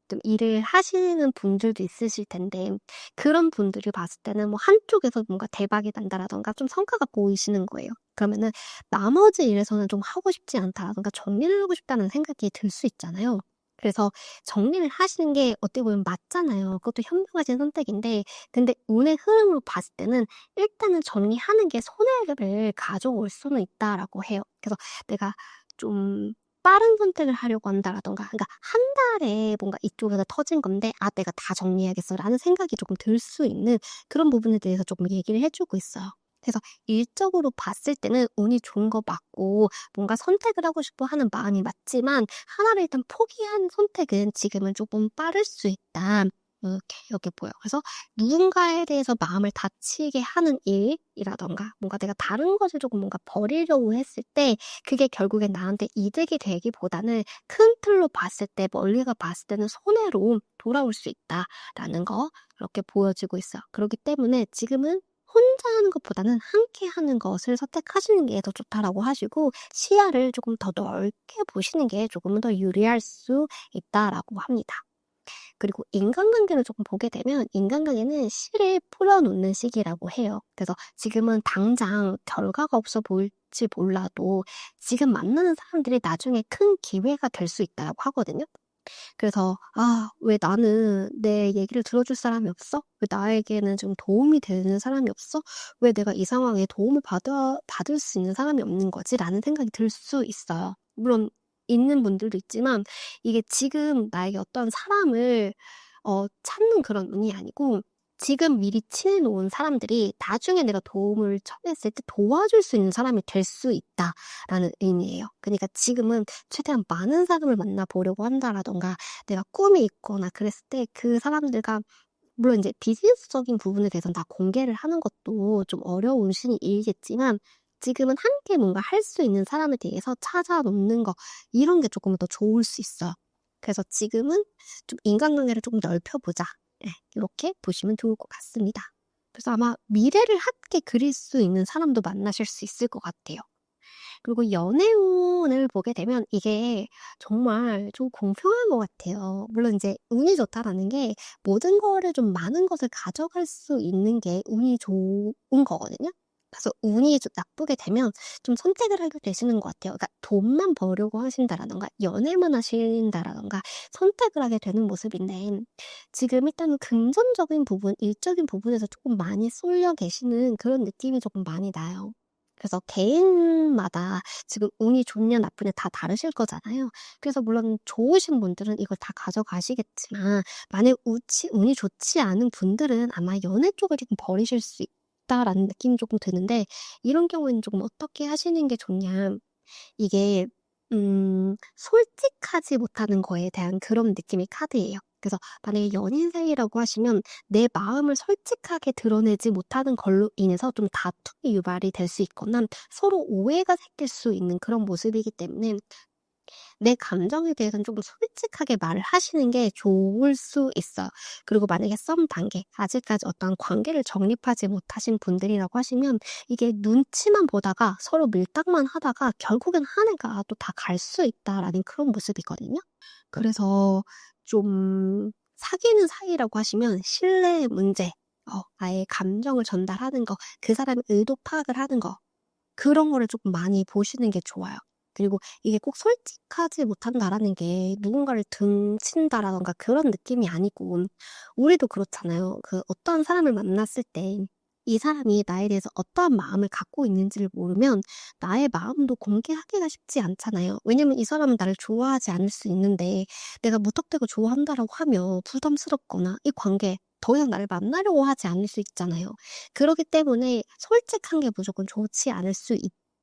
좀 일을 하시는 분들도 있으실 텐데 그런 분들이 봤을 때는 뭐 한쪽에서 뭔가 대박이 난다라든가 좀 성과가 보이시는 거예요. 그러면은 나머지 일에서는 좀 하고 싶지 않다라든가 정리를 하고 싶다는 생각이 들 수 있잖아요. 그래서 정리를 하시는 게 어떻게 보면 맞잖아요. 그것도 현명하신 선택인데 근데 운의 흐름으로 봤을 때는 일단은 정리하는 게 손해를 가져올 수는 있다라고 해요. 그래서 내가 좀 빠른 선택을 하려고 한다라든가 그러니까 한 달에 뭔가 이쪽에서 터진 건데 '아 내가 다 정리해야겠어.'라는 생각이 조금 들 수 있는 그런 부분에 대해서 조금 얘기를 해 주고 있어요. 그래서 일적으로 봤을 때는 운이 좋은 거 맞고 뭔가 선택을 하고 싶어 하는 마음이 맞지만 하나를 일단 포기한 선택은 지금은 조금 빠를 수 있다. 이렇게 보여요. 그래서 누군가에 대해서 마음을 다치게 하는 일이라든가 뭔가 내가 다른 것을 조금 뭔가 버리려고 했을 때 그게 결국엔 나한테 이득이 되기보다는 큰 틀로 봤을 때 멀리가 봤을 때는 손해로 돌아올 수 있다라는 거 이렇게 보여지고 있어요. 그렇기 때문에 지금은 혼자 하는 것보다는 함께 하는 것을 선택하시는 게 더 좋다라고 하시고 시야를 조금 더 넓게 보시는 게 조금은 더 유리할 수 있다라고 합니다. 그리고 인간관계를 조금 보게 되면 인간관계는 실을 풀어놓는 시기라고 해요. 그래서 지금은 당장 결과가 없어 보일지 몰라도 지금 만나는 사람들이 나중에 큰 기회가 될 수 있다고 하거든요. 그래서 '아 왜 나는 내 얘기를 들어줄 사람이 없어? 왜 나에게는 좀 도움이 되는 사람이 없어? 왜 내가 이 상황에 도움을 받을 수 있는 사람이 없는 거지?'라는 생각이 들 수 있어요. 물론 있는 분들도 있지만 이게 지금 나에게 어떤 사람을 찾는 그런 운이 아니고 지금 미리 친해 놓은 사람들이 나중에 내가 도움을 청했을 때 도와줄 수 있는 사람이 될 수 있다라는 의미예요. 그니까 지금은 최대한 많은 사람을 만나 보려고 한다라든가 내가 꿈이 있거나 그랬을 때 그 사람들과 물론 인제 비즈니스적인 부분에 대해서는 다 공개를 하는 것도 좀 어려우신 일이겠지만 지금은 함께 뭔가 할 수 있는 사람에 대해서 찾아 놓는 거 이런 게 쪼끔은 더 좋을 수 있어요. 그래서 지금은 좀 '인간관계를 쪼금 넓혀 보자.' 예 요렇게 보시면 좋을 것 같습니다. 그래서 아마 미래를 함께 그릴 수 있는 사람도 만나실 수 있을 것 같아요. 그리고 연애운을 보게 되면 이게 정말 좀 공평한 것 같아요. 물론 인제 운이 좋다라는 게 모든 거를 좀 많은 것을 가져갈 수 있는 게 운이 좋은 거거든요. 그래서 운이 좀 나쁘게 되면 좀 선택을 하게 되시는 것 같아요. 그러니까 돈만 벌려고 하신다라든가 연애만 하신다라든가 선택을 하게 되는 모습인데 지금 일단은 금전적인 부분, 일적인 부분에서 쪼끔 많이 쏠려 계시는 그런 느낌이 조금 많이 나요. 그래서 개인마다 지금 운이 좋냐 나쁘냐 다 다르실 거잖아요. 그래서 물론 좋으신 분들은 이걸 다 가져가시겠지만 만약 운이 좋지 않은 분들은 아마 연애 쪽을 조금 버리실 수 있다라는 느낌이 조금 드는데 이런 경우에는 조금 어떻게 하시는 게 좋냐. 이게 솔직하지 못하는 거에 대한 그런 느낌의 카드예요. 그래서 만약에 연인 사이라고 하시면 내 마음을 솔직하게 드러내지 못하는 걸로 인해서 좀 다툼이 유발이 될 수 있거나 서로 오해가 생길 수 있는 그런 모습이기 때문에 내 감정에 대해서는 좀 솔직하게 말을 하시는 게 좋을 수 있어요. 그리고 만약에 썸 단계 아직까지 어떤 관계를 정립하지 못하신 분들이라고 하시면 이게 눈치만 보다가 서로 밀당만 하다가 결국엔 한 해가 또 다 갈 수 있다라는 그런 모습이거든요. 그래서 좀 사귀는 사이라고 하시면 신뢰의 문제, 나의 감정을 전달하는 거, 그 사람의 의도 파악을 하는 거 그런 거를 조금 많이 보시는 게 좋아요. 그리고 이게 꼭 솔직하지 못한다라는 게 누군가를 등친다라든가 그런 느낌이 아니고 우리도 그렇잖아요. 그 어떤 사람을 만났을 때 이 사람이 나에 대해서 어떠한 마음을 갖고 있는지를 모르면 나의 마음도 공개하기가 쉽지 않잖아요. 왜냐면 이 사람은 나를 좋아하지 않을 수 있는데 내가 무턱대고 좋아한다라고 하면 부담스럽거나 이 관계 더 이상 나를 만나려고 하지 않을 수 있잖아요. 그러기 때문에 솔직한 게 무조건 좋지 않을 수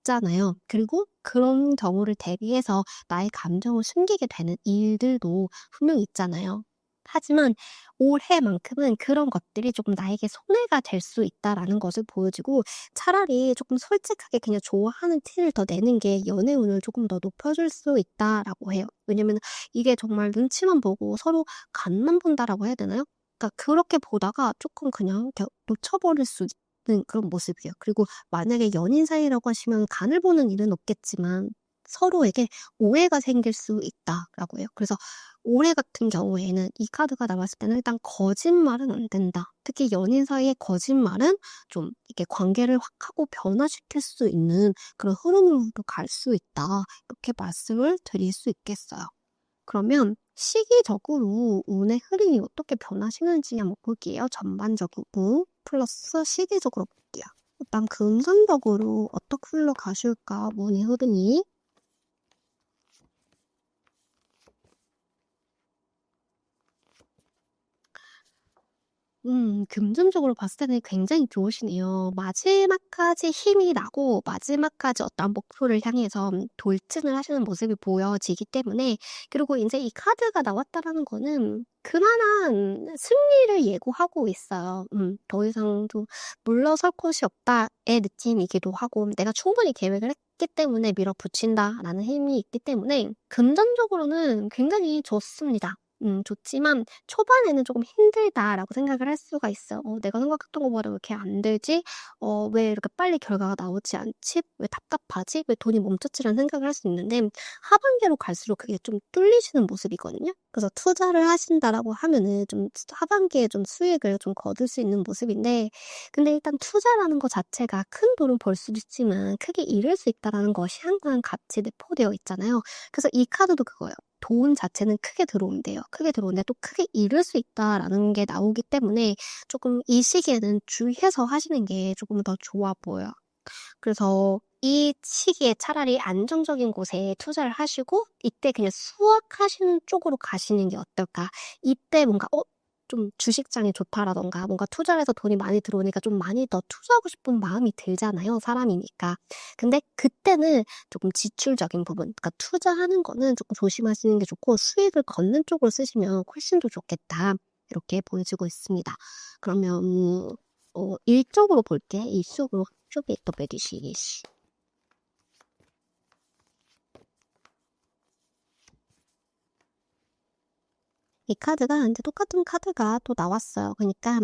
있잖아요. 그리고 그런 경우를 대비해서 나의 감정을 숨기게 되는 일들도 분명히 있잖아요. 하지만 올해만큼은 그런 것들이 조금 나에게 손해가 될 수 있다라는 것을 보여주고 차라리 조금 솔직하게 그냥 좋아하는 티를 더 내는 게 연애운을 조금 더 높여줄 수 있다라고 해요. 왜냐면 이게 정말 눈치만 보고 서로 간만 본다라고 해야 되나요? 그러니까 그렇게 보다가 조금 그냥 이렇게 놓쳐버릴 수 있는 그런 모습이에요. 그리고 만약에 연인 사이라고 하시면 간을 보는 일은 없겠지만 서로에게 오해가 생길 수 있다라고 해요. 그래서 올해 같은 경우에는 이 카드가 나왔을 때는 일단 거짓말은 안 된다. 특히 연인 사이의 거짓말은 좀 이렇게 관계를 확 하고 변화시킬 수 있는 그런 흐름으로도 갈 수 있다. 이렇게 말씀을 드릴 수 있겠어요. 그러면 시기적으로 운의 흐름이 어떻게 변하시는지 한번 볼게요. 전반적으로 플러스 시기적으로 볼게요. 일단 금전적으로 어떻게 흘러가실까 운의 흐름이. 금전적으로 봤을 때는 굉장히 좋으시네요. 마지막까지 힘이 나고 마지막까지 어떤 목표를 향해서 돌진을 하시는 모습이 보여지기 때문에 그리고 인제 이 카드가 나왔다라는 거는 그만한 승리를 예고하고 있어요. 더 이상 좀 '물러설 곳이 없다.'의 느낌이기도 하고 '내가 충분히 계획을 했기 때문에 밀어붙인다.'라는 힘이 있기 때문에 금전적으로는 굉장히 좋습니다. 좋지만 초반에는 조금 힘들다라고 생각을 할 수가 있어요. '내가 생각했던 것보다 왜 이렇게 안 되지? 왜 이렇게 빨리 결과가 나오지 않지? 왜 답답하지? 왜 돈이 멈췄지?'라는 생각을 할 수 있는데 하반기로 갈수록 그게 좀 뚫리시는 모습이거든요. 그래서 투자를 하신다라고 하면은 좀 하반기에 좀 수익을 좀 거둘 수 있는 모습인데 근데 일단 투자라는 거 자체가 큰 돈을 벌 수도 있지만 크게 잃을 수 있다라는 것이 항상 같이 내포되어 있잖아요. 그래서 이 카드도 그거예요. 돈 자체는 크게 들어온대요. 크게 들어오는데 또 크게 잃을 수 있다라는 게 나오기 때문에 조금 이 시기에는 주의해서 하시는 게 조금 더 좋아 보여요. 그래서 이 시기에 차라리 안정적인 곳에 투자를 하시고 이때 그냥 수확하시는 쪽으로 가시는 게 어떨까. 이때 뭔가 좀 주식장이 좋다라든가 뭔가 투자를 해서 돈이 많이 들어오니까 좀 많이 더 투자하고 싶은 마음이 들잖아요, 사람이니까. 근데 그때는 조금 지출적인 부분, 그러니까 투자하는 거는 조금 조심하시는 게 좋고 수익을 걷는 쪽으로 쓰시면 훨씬 더 좋겠다. 이렇게 보여지고 있습니다. 그러면 일적으로 볼 때 일적으로 subito per dici. 이 카드가 이제 똑같은 카드가 또 나왔어요. 그러니까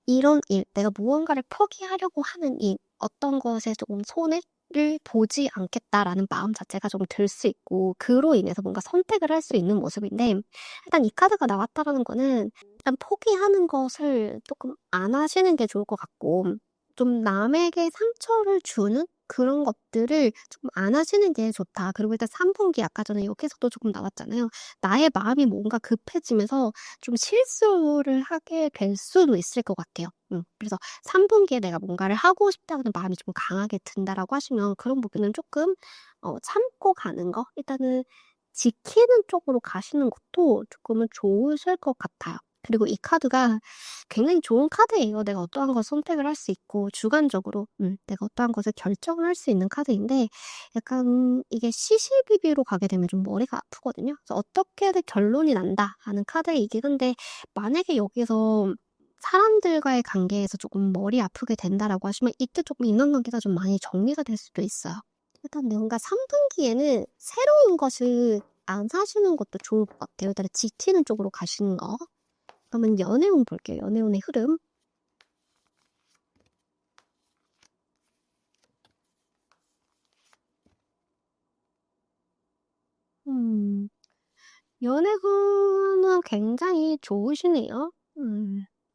이런 일, 내가 무언가를 포기하려고 하는 일, 어떤 것에 조금 손해를 보지 않겠다라는 마음 자체가 좀 들 수 있고 그로 인해서 뭔가 선택을 할 수 있는 모습인데 일단 이 카드가 나왔다라는 거는 일단 포기하는 것을 조금 안 하시는 게 좋을 것 같고 좀 남에게 상처를 주는 그런 것들을 좀 안 하시는 게 좋다. 그리고 일단 3분기 아까 전에 여기서도 조금 나왔잖아요. 나의 마음이 뭔가 급해지면서 좀 실수를 하게 될 수도 있을 것 같아요. 그래서 3분기에 내가 뭔가를 하고 싶다는 마음이 좀 강하게 든다라고 하시면 그런 부분은 조금 참고 가는 거 일단은 지키는 쪽으로 가시는 것도 조금은 좋으실 것 같아요. 그리고 이 카드가 굉장히 좋은 카드예요. 내가 어떠한 걸 선택을 할 수 있고 주관적으로 내가 어떠한 것을 결정을 할 수 있는 카드인데 약간 이게 시시비비로 가게 되면 좀 머리가 아프거든요. 그래서 어떻게든 결론이 난다 하는 카드이긴 한데 만약에 여기서 사람들과의 관계에서 조금 머리 아프게 된다라고 하시면 이때 조금 인간관계가 좀 많이 정리가 될 수도 있어요. 일단 뭔가 3분기에는 새로운 것을 안 사시는 것도 좋을 것 같아요. 일단은 지키는 쪽으로 가시는 거. 그러면 연애운 볼게요. 연애운의 흐름. 음. 연애운은 굉장히 좋으시네요.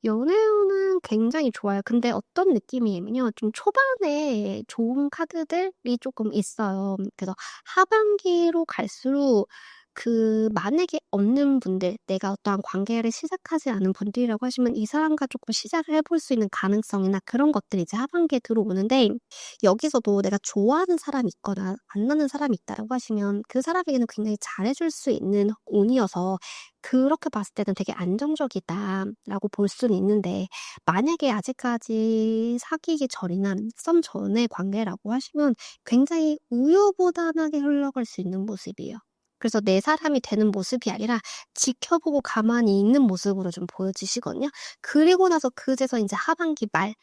연애운은 굉장히 좋아요. 근데 어떤 느낌이냐면요. 좀 초반에 좋은 카드들이 조금 있어요. 그래서 하반기로 갈수록 만약에 없는 분들, 내가 어떠한 관계를 시작하지 않은 분들이라고 하시면 이 사람과 조금 시작을 해볼 수 있는 가능성이나 그런 것들이 이제 하반기에 들어오는데 여기서도 내가 좋아하는 사람이 있거나 만나는 사람이 있다라고 하시면 그 사람에게는 굉장히 잘해줄 수 있는 운이어서 그렇게 봤을 때는 되게 안정적이다라고 볼 수는 있는데 만약에 아직까지 사귀기 전이나 썸 전의 관계라고 하시면 굉장히 우유부단하게 흘러갈 수 있는 모습이에요. 그래서 내 사람이 되는 모습이 아니라 지켜보고 가만히 있는 모습으로 좀 보여지시거든요. 그리고 나서 그제서 이제 하반기 말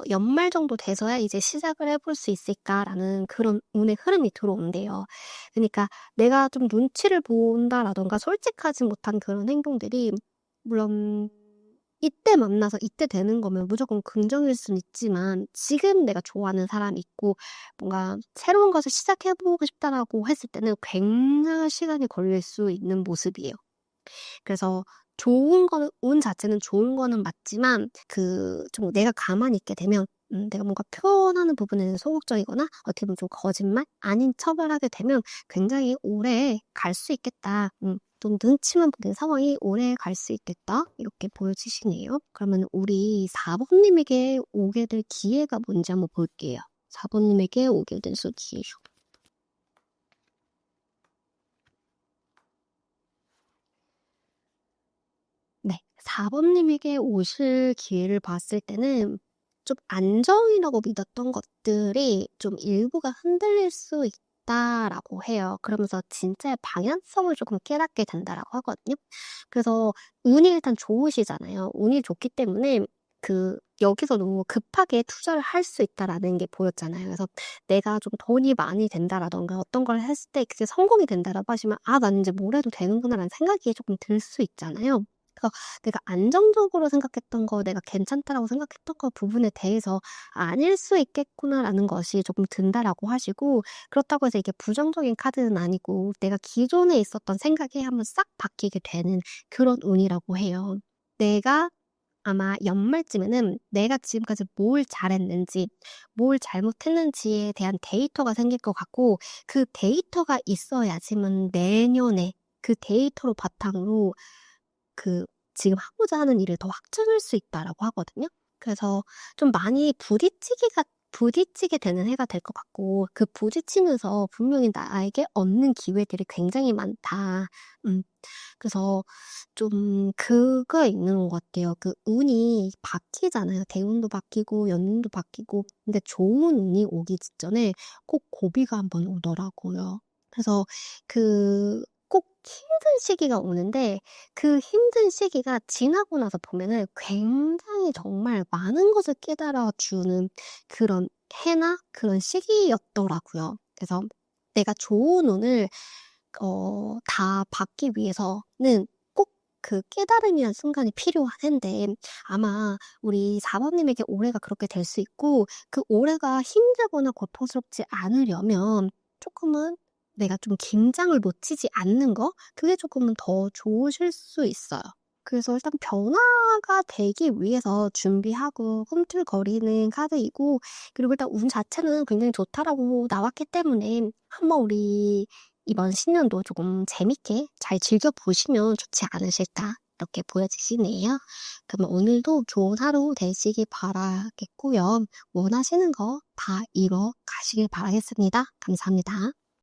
연말 정도 돼서야 이제 '시작을 해볼 수 있을까.'라는 그런 운의 흐름이 들어온대요. 그니까 내가 좀 눈치를 본다라든가 솔직하지 못한 그런 행동들이 물론 이때 만나서 이때 되는 거면 무조건 긍정일 수는 있지만 지금 내가 좋아하는 사람이 있고 뭔가 '새로운 것을 시작해 보고 싶다.'라고 했을 때는 굉장한 시간이 걸릴 수 있는 모습이에요. 그래서 좋은 거는 운 자체는 좋은 거는 맞지만 좀 내가 가만히 있게 되면 내가 뭔가 표현하는 부분에는 소극적이거나 어떻게 보면 좀 거짓말 아닌 척을 하게 되면 굉장히 오래 갈 수 있겠다. 좀 눈치만 보는 상황이 오래 갈 수 있겠다. 이렇게 보여지시네요. 그러면 우리 4번 님에게 오게 될 기회가 뭔지 한번 볼게요. 4번 님에게 오게 될 기회. 네. 4번 님에게 오실 기회를 봤을 때는 좀 안정이라고 믿었던 것들이 좀 일부가 흔들릴 수 있다라고 해요. 그러면서 진짜의 방향성을 조금 깨닫게 된다라고 하거든요. 그래서 운이 일단 좋으시잖아요. 운이 좋기 때문에 그 여기서도 급하게 투자를 할 수 있다라는 게 보였잖아요. 그래서 내가 좀 돈이 많이 된다라든가 어떤 걸 했을 때 그게 성공이 된다라고 하시면 '아 나는 인제 뭘 해도 되는구나.'라는 생각이 쪼끔 들 수 있잖아요. 그래서 내가 안정적으로 생각했던 거, 내가 괜찮다라고 생각했던 거 부분에 대해서 '아닐 수 있겠구나.'라는 것이 조금 든다라고 하시고, 그렇다고 해서 이게 부정적인 카드는 아니고 내가 기존에 있었던 생각이 한번 싹 바뀌게 되는 그런 운이라고 해요. 내가 아마 연말쯤에는 내가 지금까지 뭘 잘했는지, 뭘 잘못했는지에 대한 데이터가 생길 것 같고, 그 데이터가 있어야지만 내년에 그 데이터로 바탕으로 그 지금 하고자 하는 일을 더 확장할 수 있다라고 하거든요. 그래서 좀 많이 부딪히게 되는 해가 될 것 같고, 그 부딪히면서 분명히 나에게 얻는 기회들이 굉장히 많다. 음. 그래서 좀 그거 있는 것 같아요. 그 운이 바뀌잖아요. 대운도 바뀌고 연운도 바뀌고. 근데 좋은 운이 오기 직전에 꼭 고비가 한번 오더라고요. 그래서 그 꼭 힘든 시기가 오는데, 그 힘든 시기가 지나고 나서 보면은 굉장히 정말 많은 것을 깨달아 주는 그런 해나 그런 시기였더라고요. 그래서 내가 좋은 운을 다 받기 위해서는 꼭 그 깨달음이란 순간이 필요한 텐데, 아마 우리 4 번님에게 올해가 그렇게 될 수 있고, 그 올해가 힘들거나 고통스럽지 않으려면 조금은 내가 좀 긴장을 놓치지 않는 거, 그게 조금은 더 좋으실 수 있어요. 그래서 일단 변화가 되기 위해서 준비하고 꿈틀거리는 카드이고, 그리고 일단 운 자체는 굉장히 좋다라고 나왔기 때문에 한번 우리 이번 신년도 조금 재밌게 잘 즐겨보시면 좋지 않으실까 이렇게 보여지시네요. 그러면 오늘도 좋은 하루 되시길 바라겠고요. 원하시는 거 다 이뤄 가시길 바라겠습니다. 감사합니다.